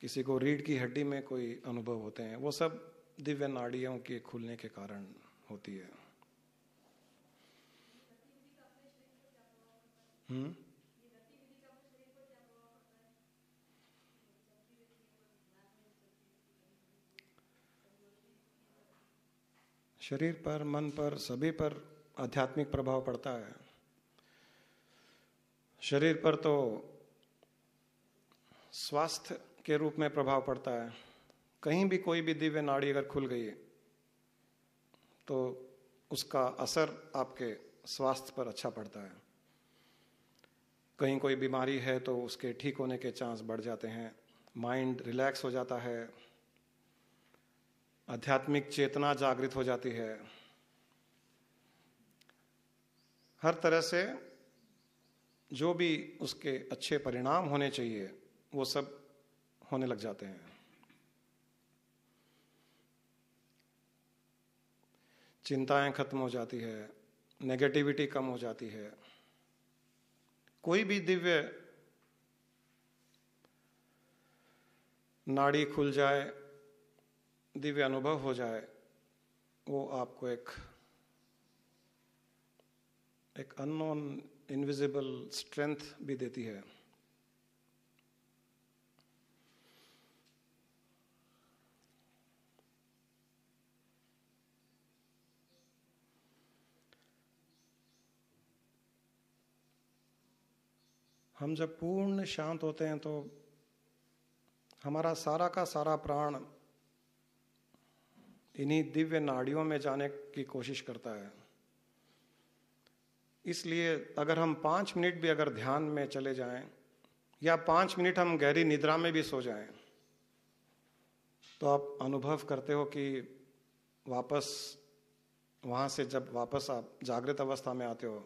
किसी को रीढ़ की हड्डी में कोई अनुभव होते हैं। वो सब दिव्य नाड़ियों के खुलने के कारण होती है। शरीर पर, मन पर, सभी पर आध्यात्मिक प्रभाव पड़ता है। शरीर पर तो स्वास्थ्य के रूप में प्रभाव पड़ता है। कहीं भी कोई भी दिव्य नाड़ी अगर खुल गई तो उसका असर आपके स्वास्थ्य पर अच्छा पड़ता है। कहीं कोई बीमारी है तो उसके ठीक होने के चांस बढ़ जाते हैं, माइंड रिलैक्स हो जाता है, आध्यात्मिक चेतना जागृत हो जाती है। हर तरह से जो भी उसके अच्छे परिणाम होने चाहिए वो सब होने लग जाते हैं। चिंताएं खत्म हो जाती है, नेगेटिविटी कम हो जाती है। कोई भी दिव्य नाड़ी खुल जाए, दिव्य अनुभव हो जाए, वो आपको एक अननोन इनविजिबल स्ट्रेंथ भी देती है। हम जब पूर्ण शांत होते हैं तो हमारा सारा का सारा प्राण इन्हीं दिव्य नाड़ियों में जाने की कोशिश करता है। इसलिए अगर हम 5 मिनट भी अगर ध्यान में चले जाएं या 5 मिनट हम गहरी निद्रा में भी सो जाएं तो आप अनुभव करते हो कि वापस वहाँ से जब वापस आप जागृत अवस्था में आते हो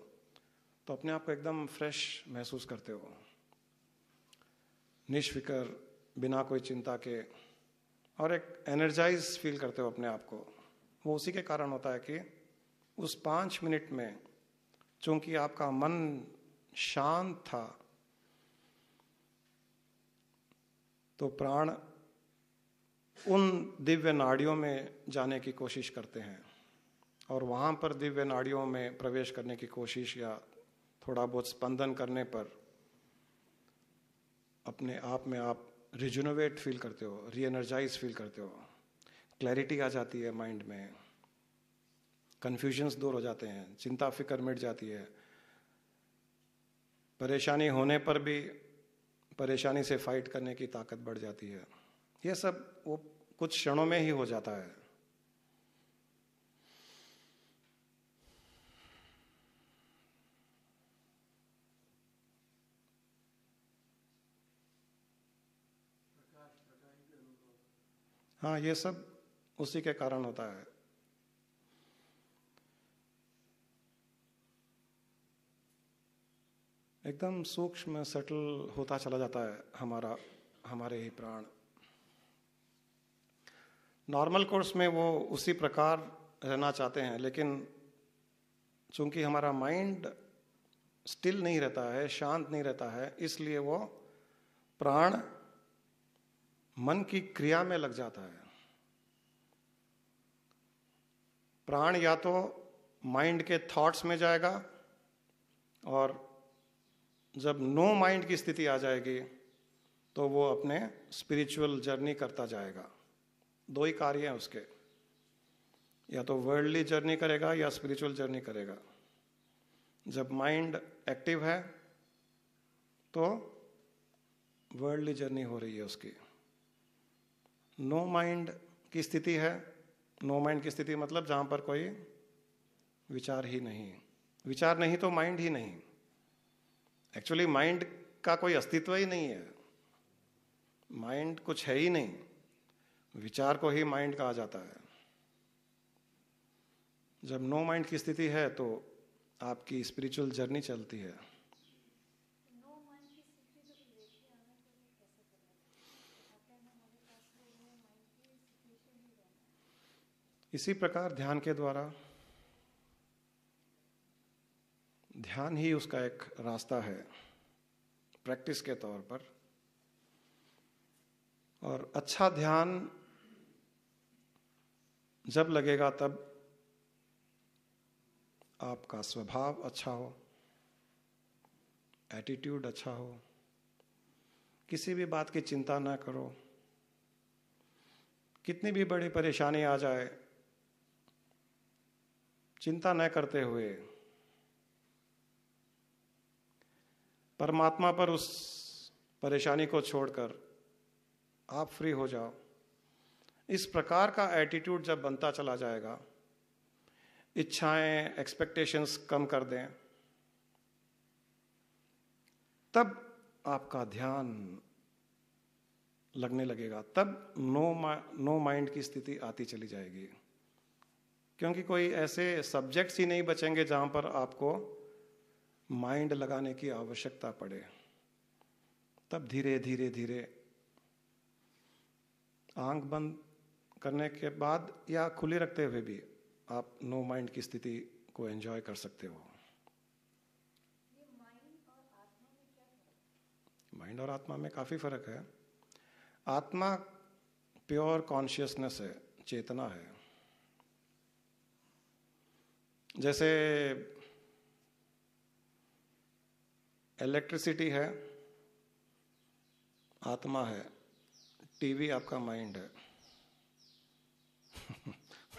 तो अपने आप को एकदम फ्रेश महसूस करते हो, निष्फिकर, बिना कोई चिंता के, और एक एनर्जाइज फील करते हो अपने आप को। वो उसी के कारण होता है कि उस 5 मिनट में चूंकि आपका मन शांत था तो प्राण उन दिव्य नाड़ियों में जाने की कोशिश करते हैं और वहां पर दिव्य नाड़ियों में प्रवेश करने की कोशिश या थोड़ा बहुत स्पंदन करने पर अपने आप में आप रिजुनोवेट फील करते हो, री-एनर्जाइज फील करते हो, क्लैरिटी आ जाती है माइंड में, कन्फ्यूजन्स दूर हो जाते हैं, चिंता फिक्र मिट जाती है। परेशानी होने पर भी परेशानी से फाइट करने की ताकत बढ़ जाती है। ये सब वो कुछ क्षणों में ही हो जाता है। हाँ, ये सब उसी के कारण होता है। एकदम सूक्ष्म सटल होता चला जाता है हमारे ही प्राण। नॉर्मल कोर्स में वो उसी प्रकार रहना चाहते हैं, लेकिन चूंकि हमारा माइंड स्टिल नहीं रहता है, शांत नहीं रहता है, इसलिए वो प्राण मन की क्रिया में लग जाता है। प्राण या तो माइंड के थॉट्स में जाएगा और जब नो माइंड की स्थिति आ जाएगी तो वो अपने स्पिरिचुअल जर्नी करता जाएगा। 2 ही कार्य हैं उसके, या तो वर्ल्डली जर्नी करेगा या स्पिरिचुअल जर्नी करेगा। जब माइंड एक्टिव है तो वर्ल्डली जर्नी हो रही है उसकी। नो माइंड की स्थिति है, नो माइंड की स्थिति मतलब जहां पर कोई विचार ही नहीं। विचार नहीं तो माइंड ही नहीं। एक्चुअली माइंड का कोई अस्तित्व ही नहीं है, माइंड कुछ है ही नहीं, विचार को ही माइंड कहा जाता है। जब नो माइंड की स्थिति है तो आपकी स्पिरिचुअल जर्नी चलती है। इसी प्रकार ध्यान के द्वारा, ध्यान ही उसका एक रास्ता है प्रैक्टिस के तौर पर। और अच्छा ध्यान जब लगेगा तब आपका स्वभाव अच्छा हो, एटीट्यूड अच्छा हो, किसी भी बात की चिंता ना करो, कितनी भी बड़ी परेशानी आ जाए चिंता न करते हुए परमात्मा पर उस परेशानी को छोड़कर आप फ्री हो जाओ। इस प्रकार का एटीट्यूड जब बनता चला जाएगा, इच्छाएं, एक्सपेक्टेशंस कम कर दें, तब आपका ध्यान लगने लगेगा, तब नो माइंड की स्थिति आती चली जाएगी। क्योंकि कोई ऐसे सब्जेक्ट्स ही नहीं बचेंगे जहां पर आपको माइंड लगाने की आवश्यकता पड़े। तब धीरे धीरे धीरे आंख बंद करने के बाद या खुली रखते हुए भी आप नो माइंड की स्थिति को एंजॉय कर सकते हो। माइंड और आत्मा में काफी फर्क है। आत्मा प्योर कॉन्शियसनेस है, चेतना है। जैसे इलेक्ट्रिसिटी है, आत्मा है, टीवी आपका माइंड है।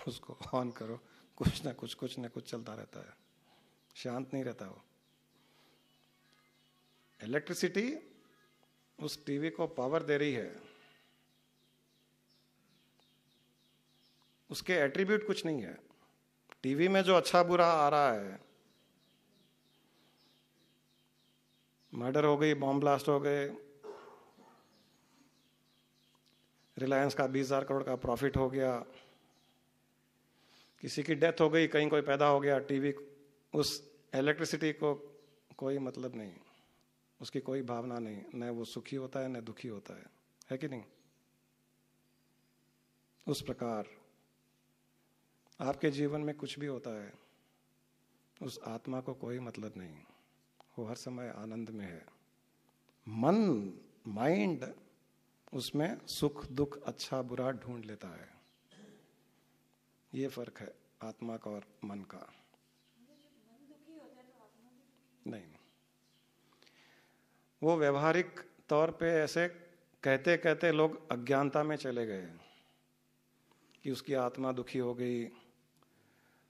उसको ऑन करो, कुछ ना कुछ चलता रहता है, शांत नहीं रहता वो। इलेक्ट्रिसिटी उस टीवी को पावर दे रही है, उसके एट्रीब्यूट कुछ नहीं है। टीवी में जो अच्छा बुरा आ रहा है, मर्डर हो गई, बॉम्ब ब्लास्ट हो गए, रिलायंस का 20,000 करोड़ का प्रॉफिट हो गया, किसी की डेथ हो गई, कहीं कोई पैदा हो गया, टीवी, उस इलेक्ट्रिसिटी को कोई मतलब नहीं, उसकी कोई भावना नहीं, न वो सुखी होता है न दुखी होता है कि नहीं? उस प्रकार आपके जीवन में कुछ भी होता है, उस आत्मा को कोई मतलब नहीं, वो हर समय आनंद में है। मन, माइंड, उसमें सुख दुख, अच्छा बुरा ढूंढ लेता है। ये फर्क है आत्मा का और मन का। नहीं, वो व्यवहारिक तौर पे ऐसे कहते कहते लोग अज्ञानता में चले गए कि उसकी आत्मा दुखी हो गई,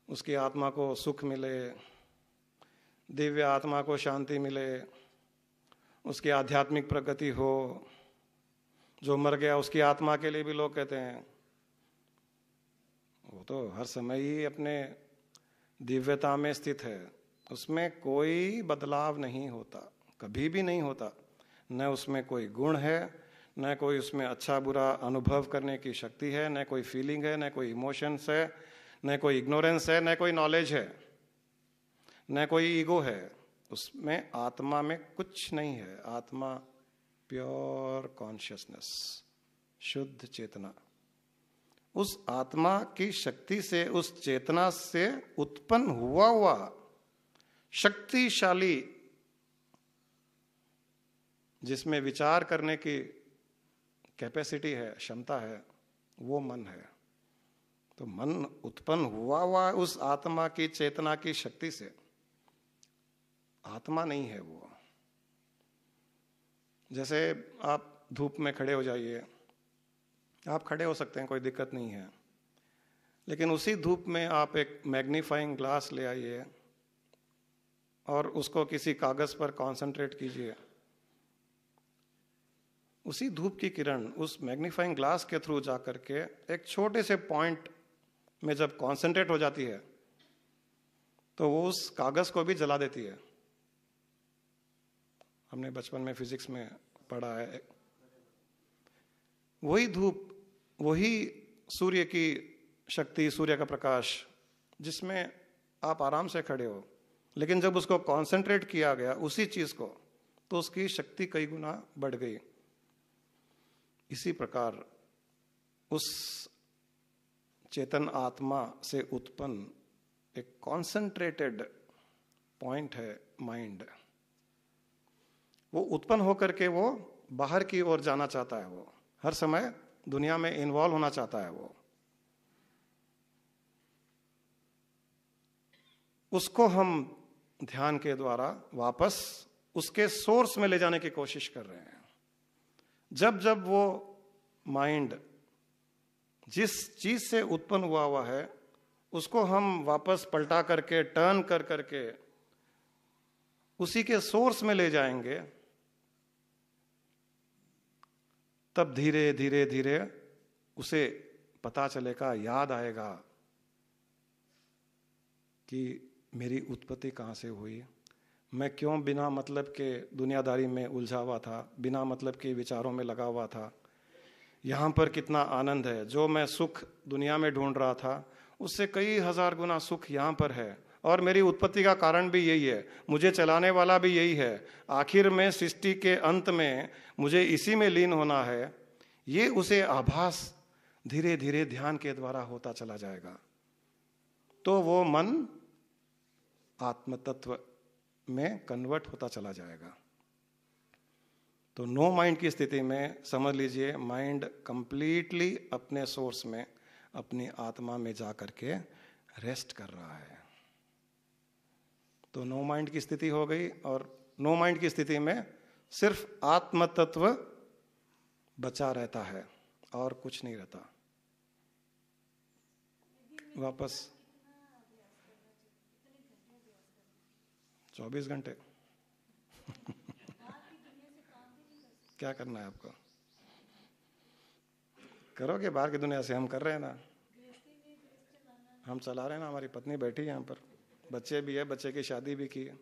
उसकी आत्मा को सुख मिले, दिव्य आत्मा को शांति मिले, उसकी आध्यात्मिक प्रगति हो। जो मर गया उसकी आत्मा के लिए भी लोग कहते हैं वो तो हर समय ही अपने दिव्यता में स्थित है, उसमें कोई बदलाव नहीं होता, कभी भी नहीं होता। न उसमें कोई गुण है, न कोई उसमें अच्छा बुरा अनुभव करने की शक्ति है, न कोई फीलिंग है, न कोई इमोशंस है, न कोई इग्नोरेंस है, न कोई नॉलेज है, न कोई ईगो है। उसमें आत्मा में कुछ नहीं है। आत्मा प्योर कॉन्शियसनेस, शुद्ध चेतना। उस आत्मा की शक्ति से, उस चेतना से उत्पन्न हुआ शक्तिशाली, जिसमें विचार करने की कैपेसिटी है, क्षमता है, वो मन है। तो मन उत्पन्न हुआ उस आत्मा की चेतना की शक्ति से, आत्मा नहीं है वो। जैसे आप धूप में खड़े हो जाइए, आप खड़े हो सकते हैं, कोई दिक्कत नहीं है, लेकिन उसी धूप में आप एक मैग्नीफाइंग ग्लास ले आइए और उसको किसी कागज पर कंसंट्रेट कीजिए। उसी धूप की किरण उस मैग्नीफाइंग ग्लास के थ्रू जाकर के एक छोटे से पॉइंट में जब कंसंट्रेट हो जाती है तो वो उस कागज को भी जला देती है। हमने बचपन में फिजिक्स में पढ़ा है। वही धूप, वही सूर्य की शक्ति, सूर्य का प्रकाश, जिसमें आप आराम से खड़े हो, लेकिन जब उसको कंसंट्रेट किया गया उसी चीज को, तो उसकी शक्ति कई गुना बढ़ गई। इसी प्रकार उस चेतन आत्मा से उत्पन्न एक कॉन्सेंट्रेटेड पॉइंट है माइंड। वो उत्पन्न होकर के वो बाहर की ओर जाना चाहता है, वो हर समय दुनिया में इन्वॉल्व होना चाहता है। वो उसको हम ध्यान के द्वारा वापस उसके सोर्स में ले जाने की कोशिश कर रहे हैं। जब जब वो माइंड जिस चीज से उत्पन्न हुआ है उसको हम वापस पलटा करके, टर्न कर करके उसी के सोर्स में ले जाएंगे, तब धीरे धीरे धीरे उसे पता चलेगा, याद आएगा कि मेरी उत्पत्ति कहाँ से हुई, मैं क्यों बिना मतलब के दुनियादारी में उलझा हुआ था, बिना मतलब के विचारों में लगा हुआ था। यहाँ पर कितना आनंद है, जो मैं सुख दुनिया में ढूंढ रहा था उससे कई हजार गुना सुख यहाँ पर है, और मेरी उत्पत्ति का कारण भी यही है, मुझे चलाने वाला भी यही है, आखिर में सृष्टि के अंत में मुझे इसी में लीन होना है। ये उसे आभास धीरे धीरे ध्यान के द्वारा होता चला जाएगा, तो वो मन आत्म तत्व में कन्वर्ट होता चला जाएगा। तो नो माइंड की स्थिति में समझ लीजिए माइंड कंप्लीटली अपने सोर्स में, अपनी आत्मा में जा करके रेस्ट कर रहा है। तो नो माइंड की स्थिति हो गई, और नो माइंड की स्थिति में सिर्फ आत्म तत्व बचा रहता है और कुछ नहीं रहता। वापस 24 घंटे क्या करना है आपको? करोगे बाहर की दुनिया से, हम कर रहे हैं ना, हम चला रहे हैं ना, हमारी पत्नी बैठी है यहाँ पर, बच्चे भी है, बच्चे की शादी भी की है,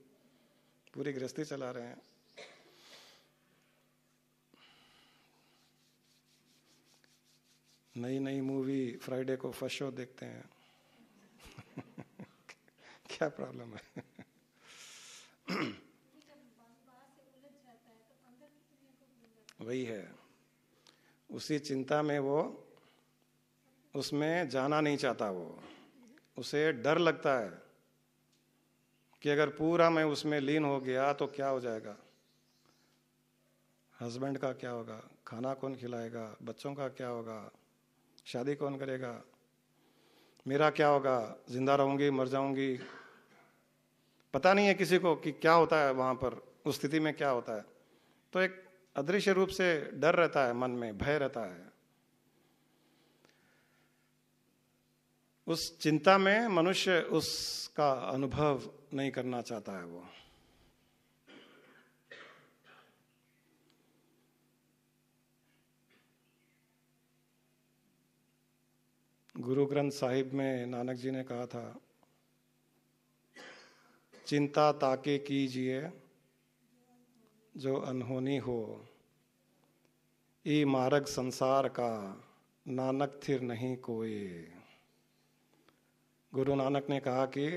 पूरी गृहस्थी चला रहे हैं। नई नई मूवी फ्राइडे को फर्स्ट शो देखते हैं क्या प्रॉब्लम है? वही है, उसी चिंता में वो उसमें जाना नहीं चाहता, वो उसे डर लगता है कि अगर पूरा मैं उसमें लीन हो गया तो क्या हो जाएगा, हस्बैंड का क्या होगा, खाना कौन खिलाएगा, बच्चों का क्या होगा, शादी कौन करेगा, मेरा क्या होगा, जिंदा रहूंगी मर जाऊंगी। पता नहीं है किसी को कि क्या होता है वहां पर, उस स्थिति में क्या होता है। तो एक अदृश्य रूप से डर रहता है, मन में भय रहता है। उस चिंता में मनुष्य उसका अनुभव नहीं करना चाहता है। वो गुरु ग्रंथ साहिब में नानक जी ने कहा था, चिंता ताके कीजिए जो अनहोनी हो, ई मार्ग संसार का नानक थिर नहीं कोई। गुरु नानक ने कहा कि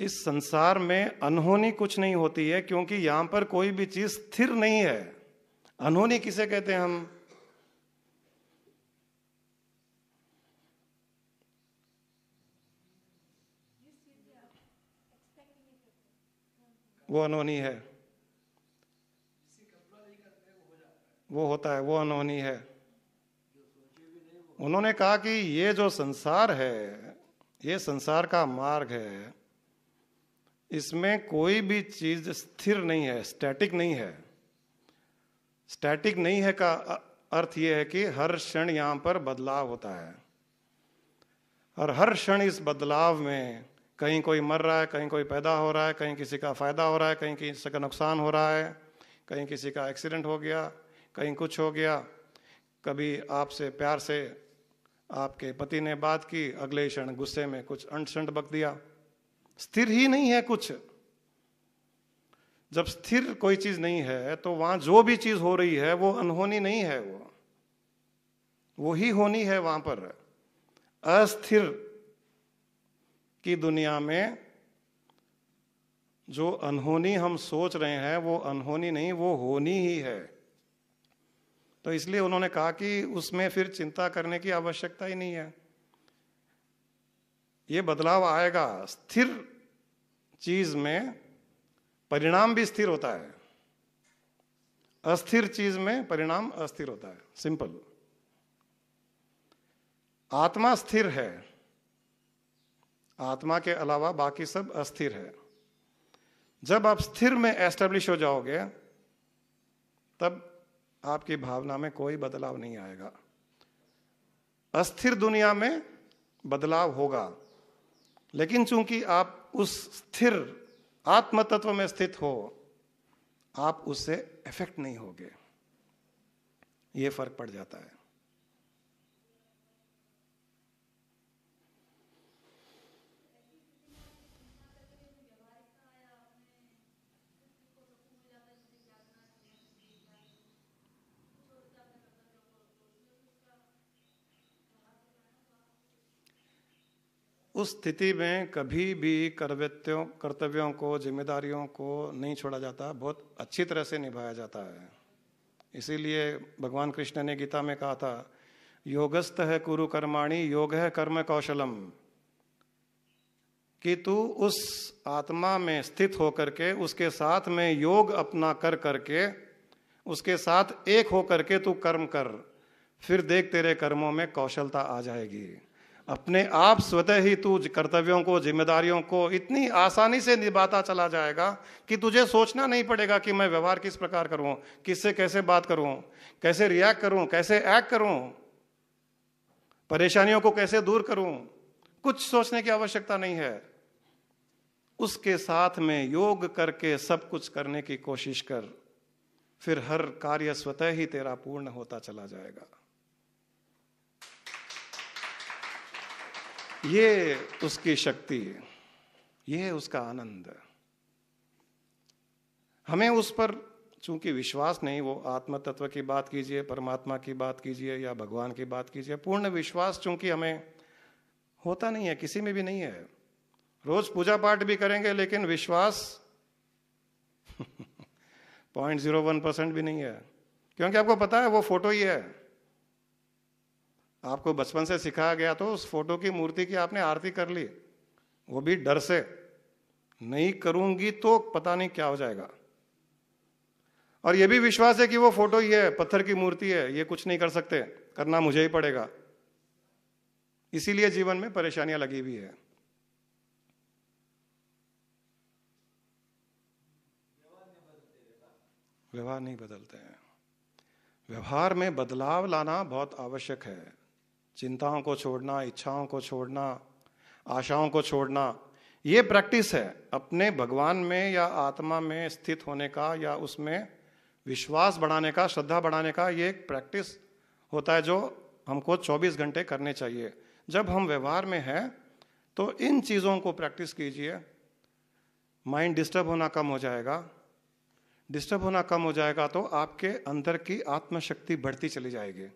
इस संसार में अनहोनी कुछ नहीं होती है, क्योंकि यहां पर कोई भी चीज स्थिर नहीं है। अनहोनी किसे कहते हैं हम? वो अनहोनी है, वो होता है, वो अनहोनी है। उन्होंने कहा कि ये जो संसार है, ये संसार का मार्ग है, इसमें कोई भी चीज स्थिर नहीं है, स्टैटिक नहीं है। स्टैटिक नहीं है का अर्थ ये है कि हर क्षण यहां पर बदलाव होता है, और हर क्षण इस बदलाव में कहीं कोई मर रहा है, कहीं कोई पैदा हो रहा है, कहीं किसी का फायदा हो रहा है, कहीं किसी का नुकसान हो रहा है, कहीं किसी का एक्सीडेंट हो गया, कहीं कुछ हो गया। कभी आपसे प्यार से आपके पति ने बात की, अगले क्षण गुस्से में कुछ अंट-शंट बक दिया। स्थिर ही नहीं है कुछ। जब स्थिर कोई चीज नहीं है तो वहां जो भी चीज हो रही है वो अनहोनी नहीं है, वो ही होनी है। वहां पर अस्थिर की दुनिया में जो अनहोनी हम सोच रहे हैं वो अनहोनी नहीं, वो होनी ही है। तो इसलिए उन्होंने कहा कि उसमें फिर चिंता करने की आवश्यकता ही नहीं है। ये बदलाव आएगा। स्थिर चीज में परिणाम भी स्थिर होता है, अस्थिर चीज में परिणाम अस्थिर होता है। सिंपल। आत्मा स्थिर है, आत्मा के अलावा बाकी सब अस्थिर है। जब आप स्थिर में एस्टेब्लिश हो जाओगे तब आपकी भावना में कोई बदलाव नहीं आएगा। अस्थिर दुनिया में बदलाव होगा, लेकिन चूंकि आप उस स्थिर आत्म तत्व में स्थित हो, आप उससे इफेक्ट नहीं होगे। ये फर्क पड़ जाता है। उस स्थिति में कभी भी कर्तव्यों को, जिम्मेदारियों को नहीं छोड़ा जाता, बहुत अच्छी तरह से निभाया जाता है। इसीलिए भगवान कृष्ण ने गीता में कहा था, योगस्थ है कुरु कर्माणि योग है कर्म कौशलम, कि तू उस आत्मा में स्थित होकर के उसके साथ में योग अपना कर करके उसके साथ एक होकर के तू कर्म कर, फिर देख तेरे कर्मों में कौशलता आ जाएगी। अपने आप स्वतः ही तू कर्तव्यों को, जिम्मेदारियों को इतनी आसानी से निभाता चला जाएगा कि तुझे सोचना नहीं पड़ेगा कि मैं व्यवहार किस प्रकार करूं, किससे कैसे बात करूं, कैसे रिएक्ट करूं, कैसे एक्ट करूं, परेशानियों को कैसे दूर करूं। कुछ सोचने की आवश्यकता नहीं है। उसके साथ में योग करके सब कुछ करने की कोशिश कर, फिर हर कार्य स्वतः ही तेरा पूर्ण होता चला जाएगा। ये उसकी शक्ति, ये उसका आनंद। हमें उस पर चूंकि विश्वास नहीं, वो आत्म तत्व की बात कीजिए, परमात्मा की बात कीजिए या भगवान की बात कीजिए, पूर्ण विश्वास चूंकि हमें होता नहीं है, किसी में भी नहीं है। रोज पूजा पाठ भी करेंगे लेकिन विश्वास 0.01% भी नहीं है, क्योंकि आपको पता है वो फोटो ही है। आपको बचपन से सिखाया गया तो उस फोटो की मूर्ति की आपने आरती कर ली, वो भी डर से, नहीं करूंगी तो पता नहीं क्या हो जाएगा। और ये भी विश्वास है कि वो फोटो ही है, पत्थर की मूर्ति है, ये कुछ नहीं कर सकते, करना मुझे ही पड़ेगा। इसीलिए जीवन में परेशानियां लगी हुई है। व्यवहार नहीं बदलते हैं। व्यवहार में बदलाव लाना बहुत आवश्यक है। चिंताओं को छोड़ना, इच्छाओं को छोड़ना, आशाओं को छोड़ना, ये प्रैक्टिस है अपने भगवान में या आत्मा में स्थित होने का, या उसमें विश्वास बढ़ाने का, श्रद्धा बढ़ाने का। ये एक प्रैक्टिस होता है जो हमको 24 घंटे करने चाहिए। जब हम व्यवहार में हैं तो इन चीज़ों को प्रैक्टिस कीजिए। माइंड डिस्टर्ब होना कम हो जाएगा। डिस्टर्ब होना कम हो जाएगा तो आपके अंदर की आत्मशक्ति बढ़ती चली जाएगी।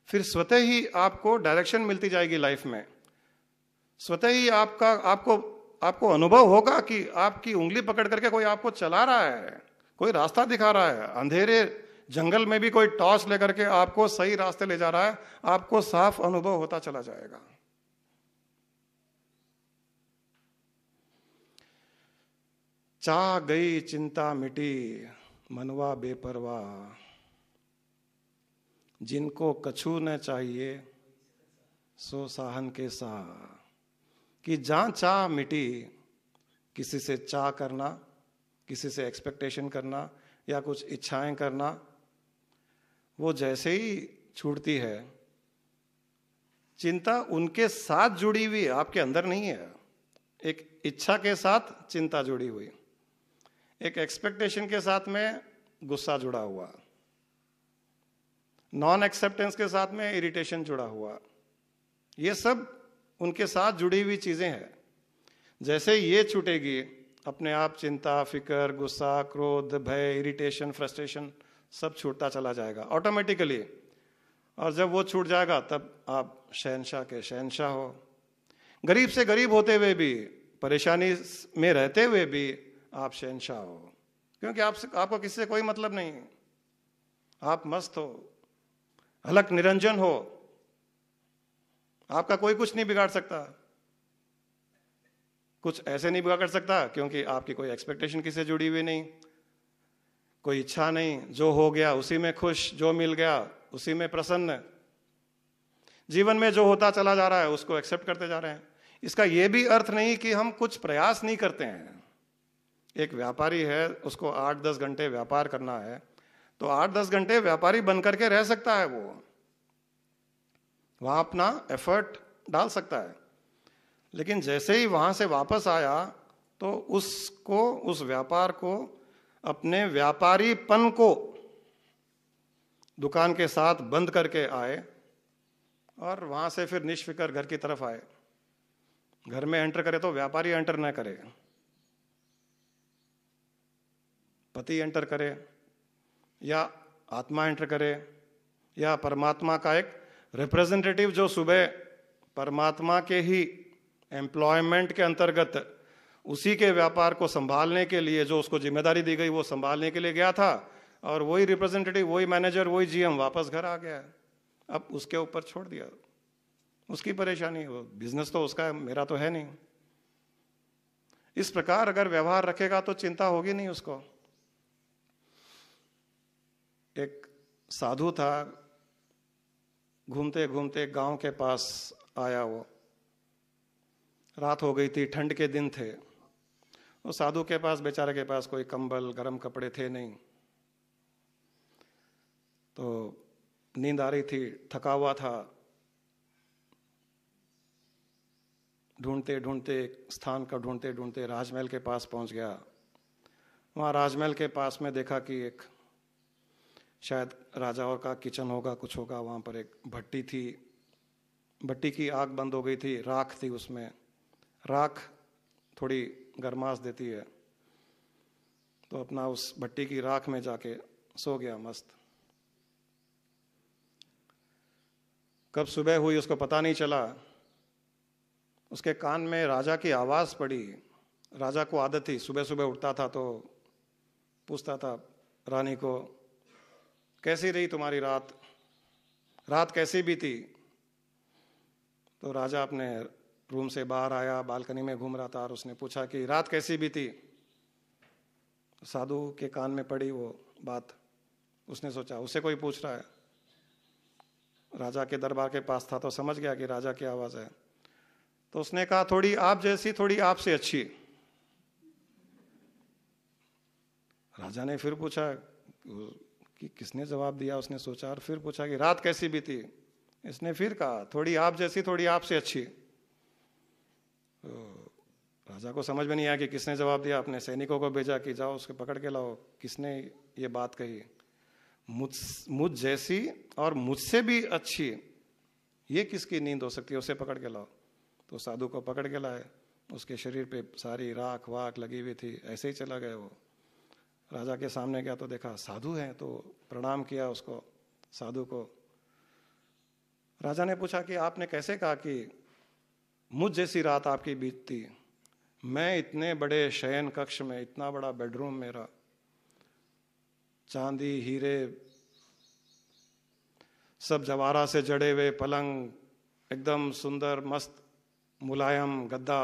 फिर स्वतः ही आपको डायरेक्शन मिलती जाएगी लाइफ में। स्वतः ही आपको अनुभव होगा कि आपकी उंगली पकड़ करके कोई आपको चला रहा है, कोई रास्ता दिखा रहा है। अंधेरे जंगल में भी कोई टॉर्च लेकर के आपको सही रास्ते ले जा रहा है, आपको साफ अनुभव होता चला जाएगा। चाह गई चिंता मिटी, मनवा बेपरवाह, जिनको कछु न चाहिए सो साहन के सा। कि जहां चाह मिटी, किसी से चाह करना, किसी से एक्सपेक्टेशन करना या कुछ इच्छाएं करना, वो जैसे ही छूटती है, चिंता उनके साथ जुड़ी हुई, आपके अंदर नहीं है। एक इच्छा के साथ चिंता जुड़ी हुई, एक एक्सपेक्टेशन के साथ में गुस्सा जुड़ा हुआ, नॉन एक्सेप्टेंस के साथ में इरिटेशन जुड़ा हुआ। ये सब उनके साथ जुड़ी हुई चीजें हैं। जैसे ये छूटेगी, अपने आप चिंता, फिक्र, गुस्सा, क्रोध, भय, इरिटेशन, फ्रस्ट्रेशन सब छूटता चला जाएगा ऑटोमेटिकली। और जब वो छूट जाएगा तब आप शहंशाह के शहंशाह हो। गरीब से गरीब होते हुए भी, परेशानी में रहते हुए भी आप शहंशाह हो, क्योंकि आपको किसी से कोई मतलब नहीं। आप मस्त हो, अलग निरंजन हो, आपका कोई कुछ नहीं बिगाड़ सकता। कुछ ऐसे नहीं बिगाड़ सकता क्योंकि आपकी कोई एक्सपेक्टेशन किसी से जुड़ी हुई नहीं, कोई इच्छा नहीं। जो हो गया उसी में खुश, जो मिल गया उसी में प्रसन्न। जीवन में जो होता चला जा रहा है उसको एक्सेप्ट करते जा रहे हैं। इसका यह भी अर्थ नहीं कि हम कुछ प्रयास नहीं करते हैं। एक व्यापारी है, उसको 8-10 घंटे व्यापार करना है, तो 8-10 घंटे व्यापारी बन करके रह सकता है। वो वहां अपना एफर्ट डाल सकता है, लेकिन जैसे ही वहां से वापस आया तो उसको, उस व्यापार को, अपने व्यापारीपन को दुकान के साथ बंद करके आए और वहां से फिर निष्फिकर घर की तरफ आए। घर में एंटर करे तो व्यापारी एंटर न करे, पति एंटर करे या आत्मा एंटर करे या परमात्मा का एक रिप्रेजेंटेटिव जो सुबह परमात्मा के ही एम्प्लॉयमेंट के अंतर्गत उसी के व्यापार को संभालने के लिए जो उसको जिम्मेदारी दी गई वो संभालने के लिए गया था, और वही रिप्रेजेंटेटिव, वही मैनेजर, वही जीएम वापस घर आ गया। अब उसके ऊपर छोड़ दिया, उसकी परेशानी, वो बिजनेस तो उसका है, मेरा तो है नहीं। इस प्रकार अगर व्यवहार रखेगा तो चिंता होगी नहीं उसको। एक साधु था, घूमते घूमते गांव के पास आया, वो रात हो गई थी, ठंड के दिन थे। वो साधु के पास, बेचारे के पास कोई कंबल, गर्म कपड़े थे नहीं, तो नींद आ रही थी, थका हुआ था। ढूंढते ढूंढते, स्थान का ढूंढते ढूंढते राजमहल के पास पहुंच गया। वहां राजमहल के पास में देखा कि एक शायद राजाओं का किचन होगा, कुछ होगा। वहां पर एक भट्टी थी, भट्टी की आग बंद हो गई थी, राख थी उसमें। राख थोड़ी गर्माश देती है, तो अपना उस भट्टी की राख में जाके सो गया मस्त। कब सुबह हुई उसको पता नहीं चला। उसके कान में राजा की आवाज पड़ी। राजा को आदत थी, सुबह सुबह उठता था तो पूछता था रानी को, कैसी रही तुम्हारी रात, रात कैसी बीती। तो राजा अपने रूम से बाहर आया, बालकनी में घूम रहा था, और उसने पूछा कि रात कैसी बीती। साधु के कान में पड़ी वो बात। उसने सोचा उसे कोई पूछ रहा है, राजा के दरबार के पास था तो समझ गया कि राजा की आवाज है। तो उसने कहा थोड़ी आप जैसी, थोड़ी आपसे अच्छी। राजा ने फिर पूछा कि किसने जवाब दिया। उसने सोचा और फिर पूछा कि रात कैसी बीती। इसने फिर कहा थोड़ी आप जैसी, थोड़ी आपसे अच्छी। तो राजा को समझ में नहीं आया कि किसने जवाब दिया। अपने सैनिकों को भेजा कि जाओ उसको पकड़ के लाओ, किसने ये बात कही। मुझ जैसी और मुझसे भी अच्छी, ये किसकी नींद हो सकती है, उसे पकड़ के लाओ। तो साधु को पकड़ के लाए, उसके शरीर पे सारी राख वाख लगी हुई थी। ऐसे ही चला गया वो। राजा के सामने गया तो देखा साधु है, तो प्रणाम किया उसको, साधु को। राजा ने पूछा कि आपने कैसे कहा कि मुझ जैसी रात आपकी बीतती। मैं इतने बड़े शयन कक्ष में, इतना बड़ा बेडरूम मेरा, चांदी हीरे सब जवारा से जड़े हुए पलंग, एकदम सुंदर मस्त मुलायम गद्दा,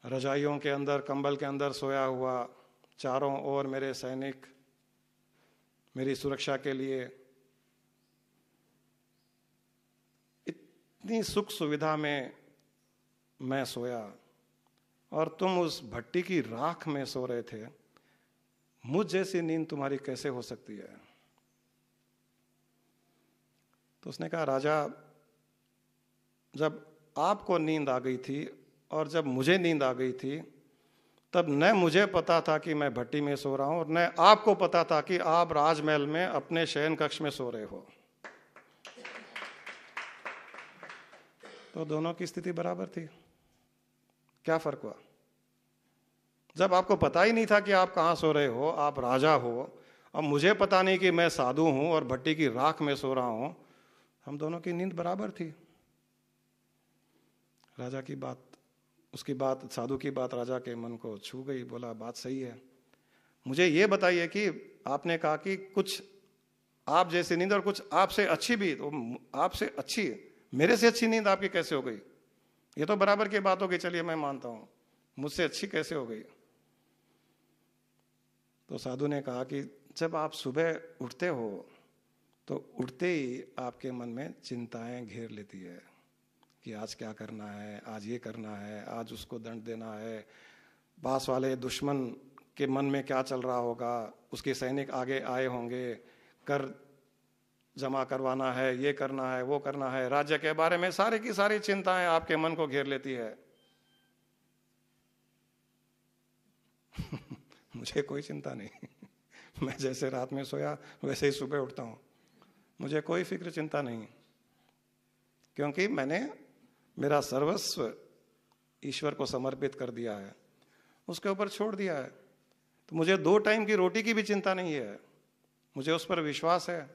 रजाइयों के अंदर, कंबल के अंदर सोया हुआ, चारों ओर मेरे सैनिक मेरी सुरक्षा के लिए। इतनी सुख सुविधा में मैं सोया और तुम उस भट्टी की राख में सो रहे थे। मुझ जैसी नींद तुम्हारी कैसे हो सकती है। तो उसने कहा राजा, जब आपको नींद आ गई थी और जब मुझे नींद आ गई थी, तब न मुझे पता था कि मैं भट्टी में सो रहा हूं और न आपको पता था कि आप राजमहल में अपने शयन कक्ष में सो रहे हो। तो दोनों की स्थिति बराबर थी। क्या फर्क हुआ? जब आपको पता ही नहीं था कि आप कहां सो रहे हो, आप राजा हो, और मुझे पता नहीं कि मैं साधु हूं और भट्टी की राख में सो रहा हूं, हम दोनों की नींद बराबर थी। राजा की बात, उसकी बात, साधु की बात राजा के मन को छू गई। बोला बात सही है। मुझे ये बताइए कि आपने कहा कि कुछ आप जैसी नींद और कुछ आपसे अच्छी भी, तो आपसे अच्छी, मेरे से अच्छी नींद आपकी कैसे हो गई? ये तो बराबर की बात हो गई, चलिए मैं मानता हूं, मुझसे अच्छी कैसे हो गई? तो साधु ने कहा कि जब आप सुबह उठते हो तो उठते ही आपके मन में चिंताएं घेर लेती है कि आज क्या करना है, आज ये करना है, आज उसको दंड देना है, पास वाले दुश्मन के मन में क्या चल रहा होगा, उसके सैनिक आगे आए होंगे, कर जमा करवाना है, ये करना है, वो करना है, राज्य के बारे में सारी की सारी चिंताएं आपके मन को घेर लेती है। मुझे कोई चिंता नहीं। मैं जैसे रात में सोया वैसे ही सुबह उठता हूं, मुझे कोई फिक्र चिंता नहीं, क्योंकि मैंने मेरा सर्वस्व ईश्वर को समर्पित कर दिया है, उसके ऊपर छोड़ दिया है। तो मुझे 2 टाइम की रोटी की भी चिंता नहीं है, मुझे उस पर विश्वास है,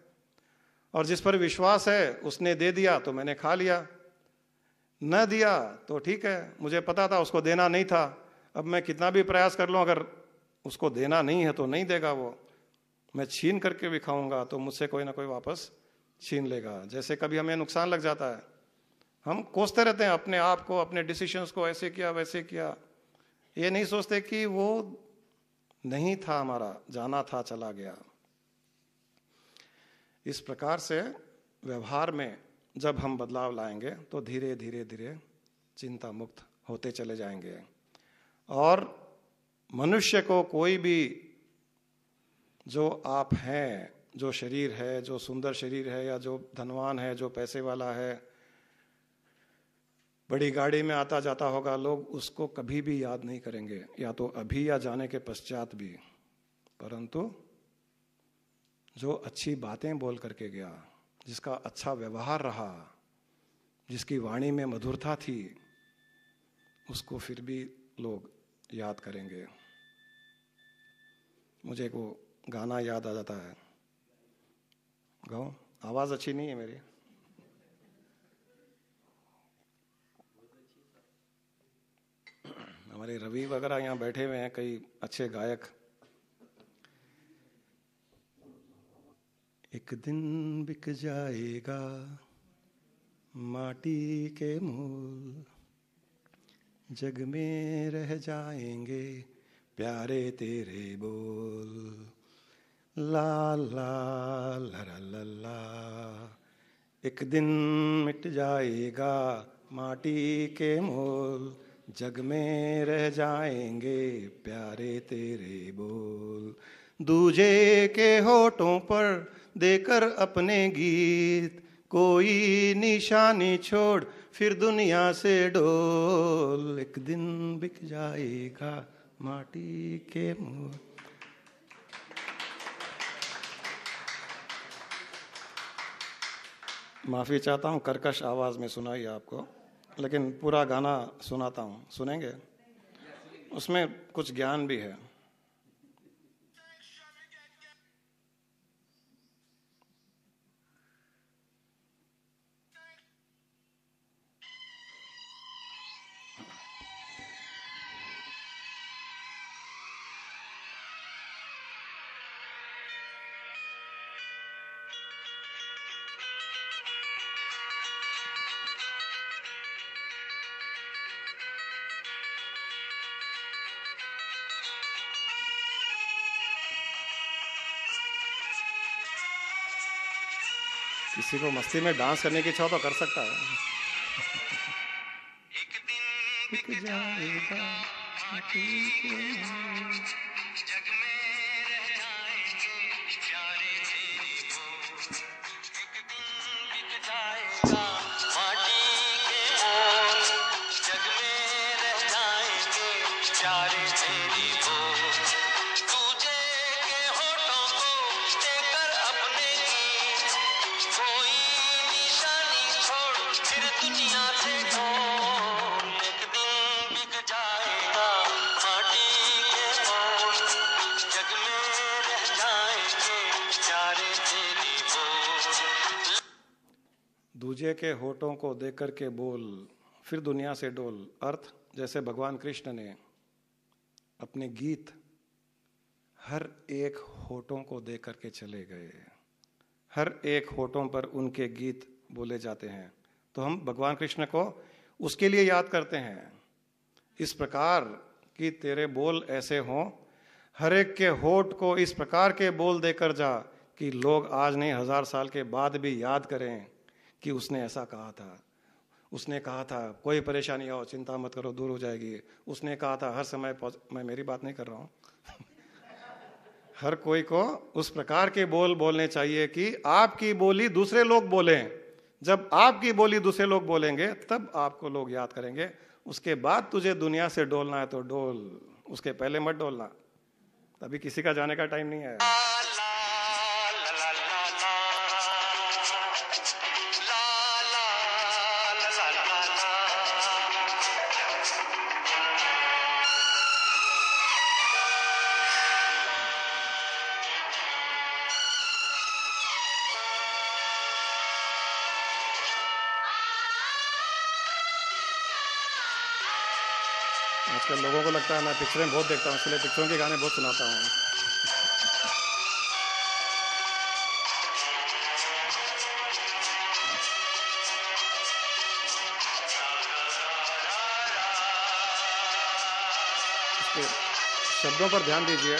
और जिस पर विश्वास है उसने दे दिया तो मैंने खा लिया, न दिया तो ठीक है, मुझे पता था उसको देना नहीं था। अब मैं कितना भी प्रयास कर लूं, अगर उसको देना नहीं है तो नहीं देगा वो। मैं छीन करके भी खाऊंगा तो मुझसे कोई ना कोई वापस छीन लेगा। जैसे कभी हमें नुकसान लग जाता है, हम कोसते रहते हैं अपने आप को, अपने डिसीजंस को, ऐसे किया वैसे किया, ये नहीं सोचते कि वो नहीं था हमारा, जाना था, चला गया। इस प्रकार से व्यवहार में जब हम बदलाव लाएंगे तो धीरे धीरे धीरे चिंता मुक्त होते चले जाएंगे। और मनुष्य को कोई भी, जो आप हैं, जो शरीर है, जो सुंदर शरीर है, या जो धनवान है, जो पैसे वाला है, बड़ी गाड़ी में आता जाता होगा, लोग उसको कभी भी याद नहीं करेंगे, या तो अभी या जाने के पश्चात भी। परंतु जो अच्छी बातें बोल करके गया, जिसका अच्छा व्यवहार रहा, जिसकी वाणी में मधुरता थी, उसको फिर भी लोग याद करेंगे। मुझे वो गाना याद आ जाता है, गाओ, आवाज अच्छी नहीं है मेरी। हमारे रवि वगैरह यहाँ बैठे हुए हैं, कई अच्छे गायक। एक दिन बिक जाएगा माटी के मूल, जग में रह जाएंगे प्यारे तेरे बोल, ला ला ला ला ला। एक दिन मिट जाएगा माटी के मोल, जग में रह जाएंगे प्यारे तेरे बोल। दूजे के होठों पर देकर अपने गीत, कोई निशानी छोड़ फिर दुनिया से डोल। एक दिन बिक जाएगा माटी के मोल। माफी चाहता हूँ, कर्कश आवाज में सुनाई आपको, लेकिन पूरा गाना सुनाता हूँ, सुनेंगे? उसमें कुछ ज्ञान भी है। किसी को मस्ती में डांस करने की इच्छा हो तो कर सकता है। एक दिन बिक जाएगा माटी के मोल, जग में रह जाएंगे प्यारे तेरे बोल। एक दिन बिक जाएगा माटी के मोल, जग में रह जाएंगे प्यारे तेरे बोल। तुझे के होठों को देकर अपने गीत, कोई निशानी छोड़ फिर दुनिया से ढोल। एक दिन बिक जाएगा माटी के मोल, जग में रह जाएंगे प्यारे तेरी बोल। दूजे के होठों को देकर के बोल, फिर दुनिया से डोल। अर्थ, जैसे भगवान कृष्ण ने अपने गीत हर एक होठों को दे करके चले गए, हर एक होठों पर उनके गीत बोले जाते हैं, तो हम भगवान कृष्ण को उसके लिए याद करते हैं। इस प्रकार कि तेरे बोल ऐसे हों, हर एक के होठ को इस प्रकार के बोल देकर जा कि लोग आज नहीं 1000 साल के बाद भी याद करें कि उसने ऐसा कहा था। उसने कहा था कोई परेशानी हो चिंता मत करो, दूर हो जाएगी। उसने कहा था हर समय मैं मेरी बात नहीं कर रहा हूँ हर कोई को उस प्रकार के बोल बोलने चाहिए कि आपकी बोली दूसरे लोग बोलें। जब आपकी बोली दूसरे लोग बोलेंगे तब आपको लोग याद करेंगे। उसके बाद तुझे दुनिया से डोलना है तो डोल, उसके पहले मत डोलना। अभी किसी का जाने का टाइम नहीं है। आजकल लोगों को लगता है मैं पिक्चरें बहुत देखता हूँ, इसलिए पिक्चरों के गाने बहुत सुनाता हूँ। इसके शब्दों पर ध्यान दीजिए।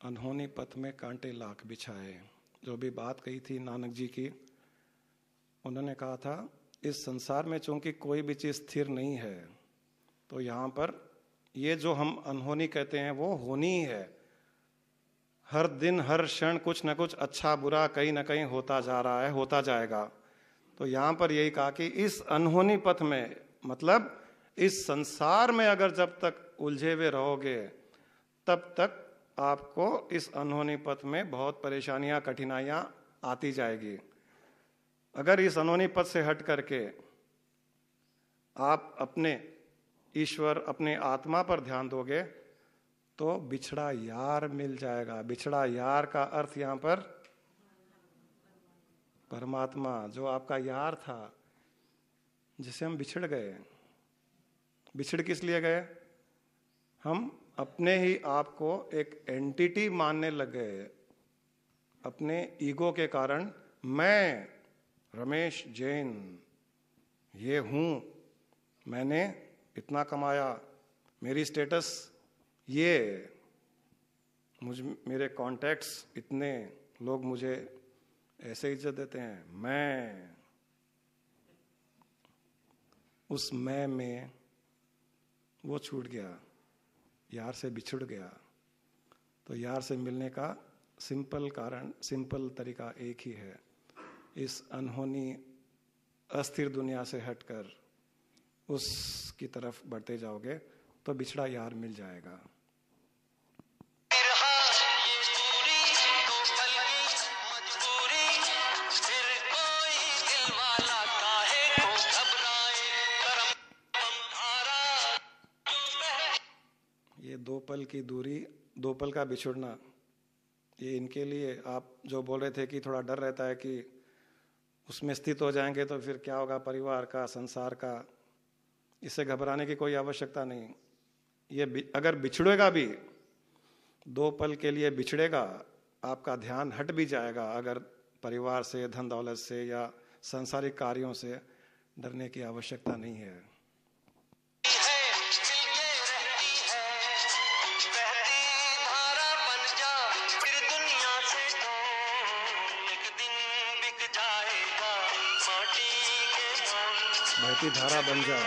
अनहोनी पथ में कांटे लाख बिछाए, जो भी बात कही थी नानक जी की, उन्होंने कहा था इस संसार में चूंकि कोई भी चीज स्थिर नहीं है, तो यहाँ पर ये जो हम अनहोनी कहते हैं वो होनी ही है। हर दिन हर क्षण कुछ न कुछ अच्छा बुरा कहीं ना कहीं होता जा रहा है, होता जाएगा। तो यहाँ पर यही कहा कि इस अनहोनी पथ में, मतलब इस संसार में अगर जब तक उलझे हुए रहोगे तब तक आपको इस अनहोनी पथ में बहुत परेशानियां कठिनाइयां आती जाएगी। अगर इस अनहोनी पथ से हट करके आप अपने ईश्वर, अपने आत्मा पर ध्यान दोगे तो बिछड़ा यार मिल जाएगा। बिछड़ा यार का अर्थ यहां पर परमात्मा, जो आपका यार था, जिसे हम बिछड़ गए। बिछड़ किस लिए गए? हम अपने ही आप को एक एंटिटी मानने लग गए। अपने ईगो के कारण मैं रमेश जैन ये हूं, मैंने इतना कमाया, मेरी स्टेटस ये, मेरे कॉन्टैक्ट्स इतने, लोग मुझे ऐसे इज्जत देते हैं, मैं, उस मैं में वो छूट गया, यार से बिछुड़ गया। तो यार से मिलने का सिंपल कारण, सिंपल तरीका एक ही है। इस अनहोनी अस्थिर दुनिया से हटकर उसकी तरफ बढ़ते जाओगे तो बिछड़ा यार मिल जाएगा। ये दो पल की दूरी, दो पल का बिछुड़ना, ये इनके लिए आप जो बोल रहे थे कि थोड़ा डर रहता है कि उसमें स्थित हो जाएंगे तो फिर क्या होगा परिवार का, संसार का, इससे घबराने की कोई आवश्यकता नहीं। ये अगर बिछड़ेगा भी, दो पल के लिए बिछड़ेगा, आपका ध्यान हट भी जाएगा। अगर परिवार से, धन दौलत से या सांसारिक कार्यों से डरने की आवश्यकता नहीं है। बहती धारा बन जा,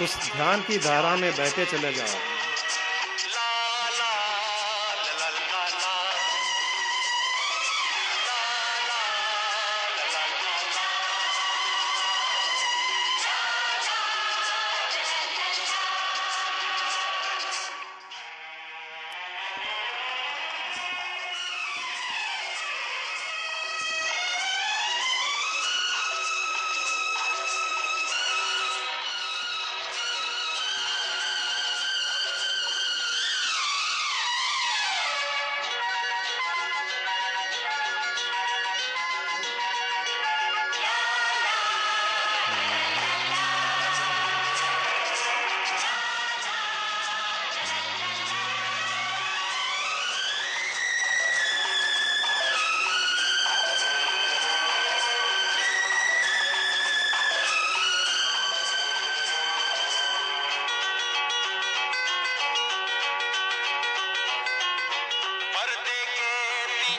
उस ध्यान की धारा में बहते चले जाओ।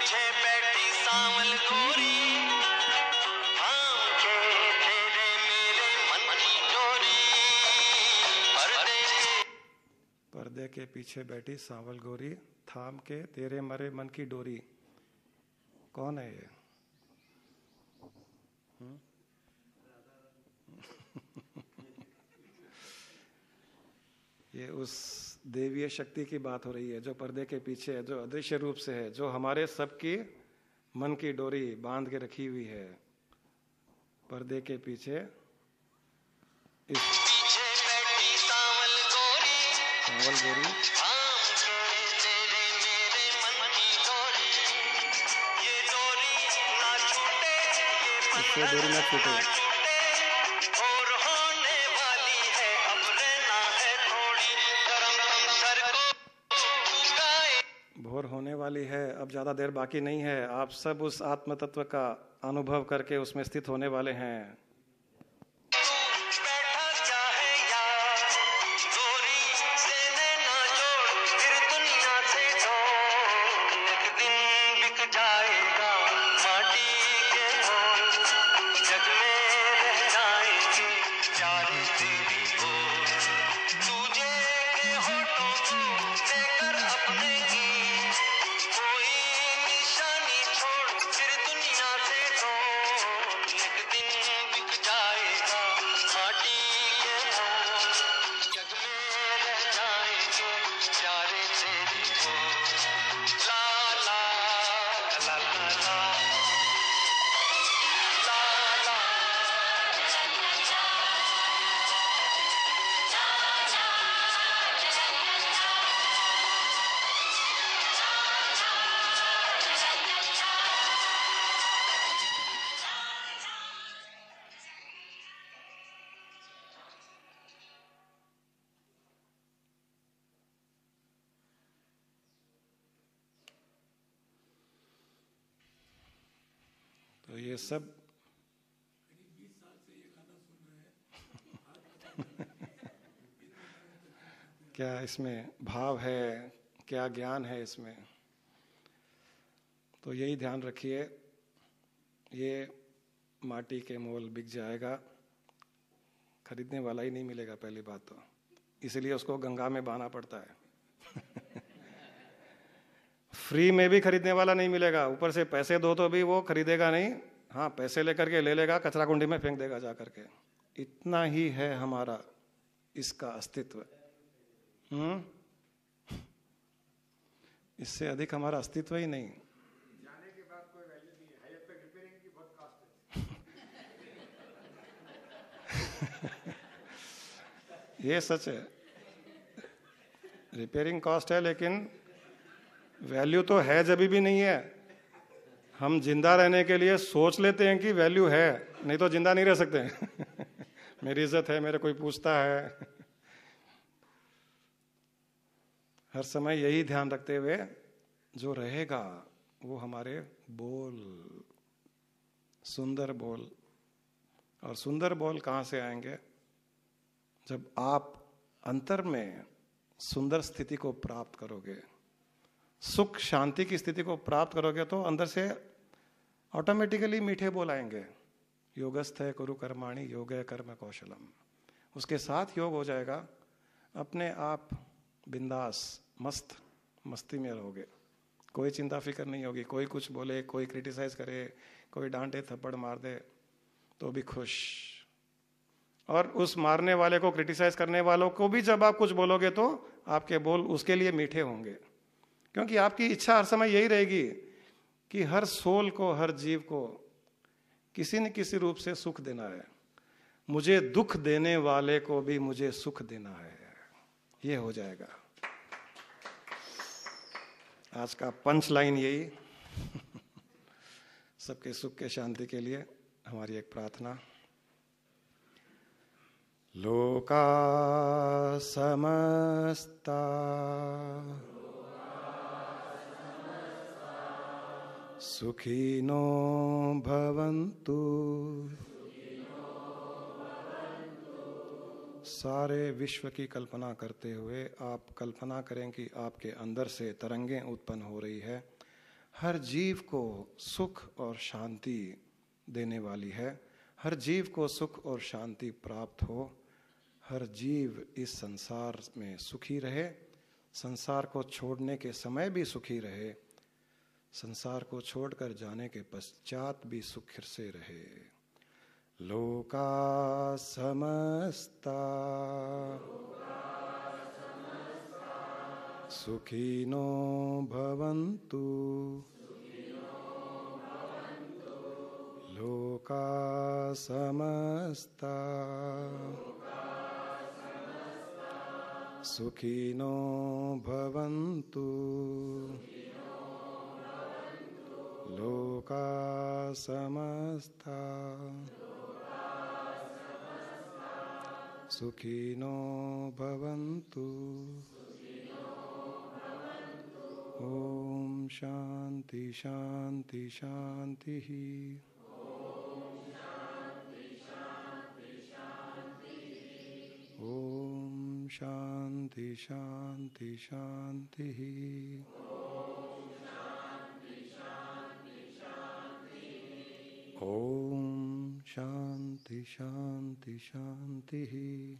पीछे बैठी सांवल गोरी, थाम के तेरे मेरे मन की डोरी। पर्दे के पीछे बैठी सांवल गोरी, थाम के तेरे मरे मन की डोरी। कौन है ये? ये उस देवीय शक्ति की बात हो रही है जो पर्दे के पीछे है, जो अदृश्य रूप से है, जो हमारे सबकी मन की डोरी बांध के रखी हुई है। पर्दे के पीछे सांवल गोरी, इससे डोरी ना छूटे। भोर होने वाली है, अब ज्यादा देर बाकी नहीं है। आप सब उस आत्म तत्व का अनुभव करके उसमें स्थित होने वाले हैं। तो ये सब क्या इसमें भाव है, क्या ज्ञान है इसमें? तो यही ध्यान रखिए, ये माटी के मोल बिक जाएगा, खरीदने वाला ही नहीं मिलेगा पहली बात तो, इसलिए उसको गंगा में बहाना पड़ता है। फ्री में भी खरीदने वाला नहीं मिलेगा, ऊपर से पैसे दो तो भी वो खरीदेगा नहीं। हाँ, पैसे लेकर के ले लेगा, कचरा कुंडी में फेंक देगा जा करके। इतना ही है हमारा इसका अस्तित्व। इससे अधिक हमारा अस्तित्व ही नहीं। जाने के बाद कोई वैल्यू नहीं है, तक रिपेयरिंग की बहुत कॉस्ट है। ये सच है, रिपेयरिंग कॉस्ट है, लेकिन वैल्यू तो है जब भी नहीं है। हम जिंदा रहने के लिए सोच लेते हैं कि वैल्यू है, नहीं तो जिंदा नहीं रह सकते। मेरी इज्जत है, मेरे कोई पूछता है। हर समय यही ध्यान रखते हुए जो रहेगा वो हमारे बोल, सुंदर बोल। और सुंदर बोल कहाँ से आएंगे? जब आप अंतर में सुंदर स्थिति को प्राप्त करोगे, सुख शांति की स्थिति को प्राप्त करोगे, तो अंदर से ऑटोमेटिकली मीठे बोल आएंगे। योगस्थ है कुरु कर्माणि योगे कर्म कौशलम। उसके साथ योग हो जाएगा, अपने आप बिंदास मस्त मस्ती में रहोगे। कोई चिंता फिक्र नहीं होगी। कोई कुछ बोले, कोई क्रिटिसाइज करे, कोई डांटे थप्पड़ मार दे तो भी खुश। और उस मारने वाले को, क्रिटिसाइज करने वालों को भी जब आप कुछ बोलोगे तो आपके बोल उसके लिए मीठे होंगे, क्योंकि आपकी इच्छा हर समय यही रहेगी कि हर सोल को, हर जीव को किसी न किसी रूप से सुख देना है। मुझे दुख देने वाले को भी मुझे सुख देना है। ये हो जाएगा आज का पंच लाइन यही। सबके सुख के शांति के लिए हमारी एक प्रार्थना। लोका समस्ता सुखिनो भवन्तु। सारे विश्व की कल्पना करते हुए आप कल्पना करें कि आपके अंदर से तरंगें उत्पन्न हो रही है। हर जीव को सुख और शांति देने वाली है। हर जीव को सुख और शांति प्राप्त हो, हर जीव इस संसार में सुखी रहे, संसार को छोड़ने के समय भी सुखी रहे, संसार को छोड़कर जाने के पश्चात भी सुख से रहे। लोका समस्ता सुखिनो भवन्तु, लोका समस्ता सुखिनो भवन्तु, लोका समस्ता सुखिनो भवन्तु। ओम शांति शांति शांति। ओम शांति शांति शांति। ओम शांति शांति शांति।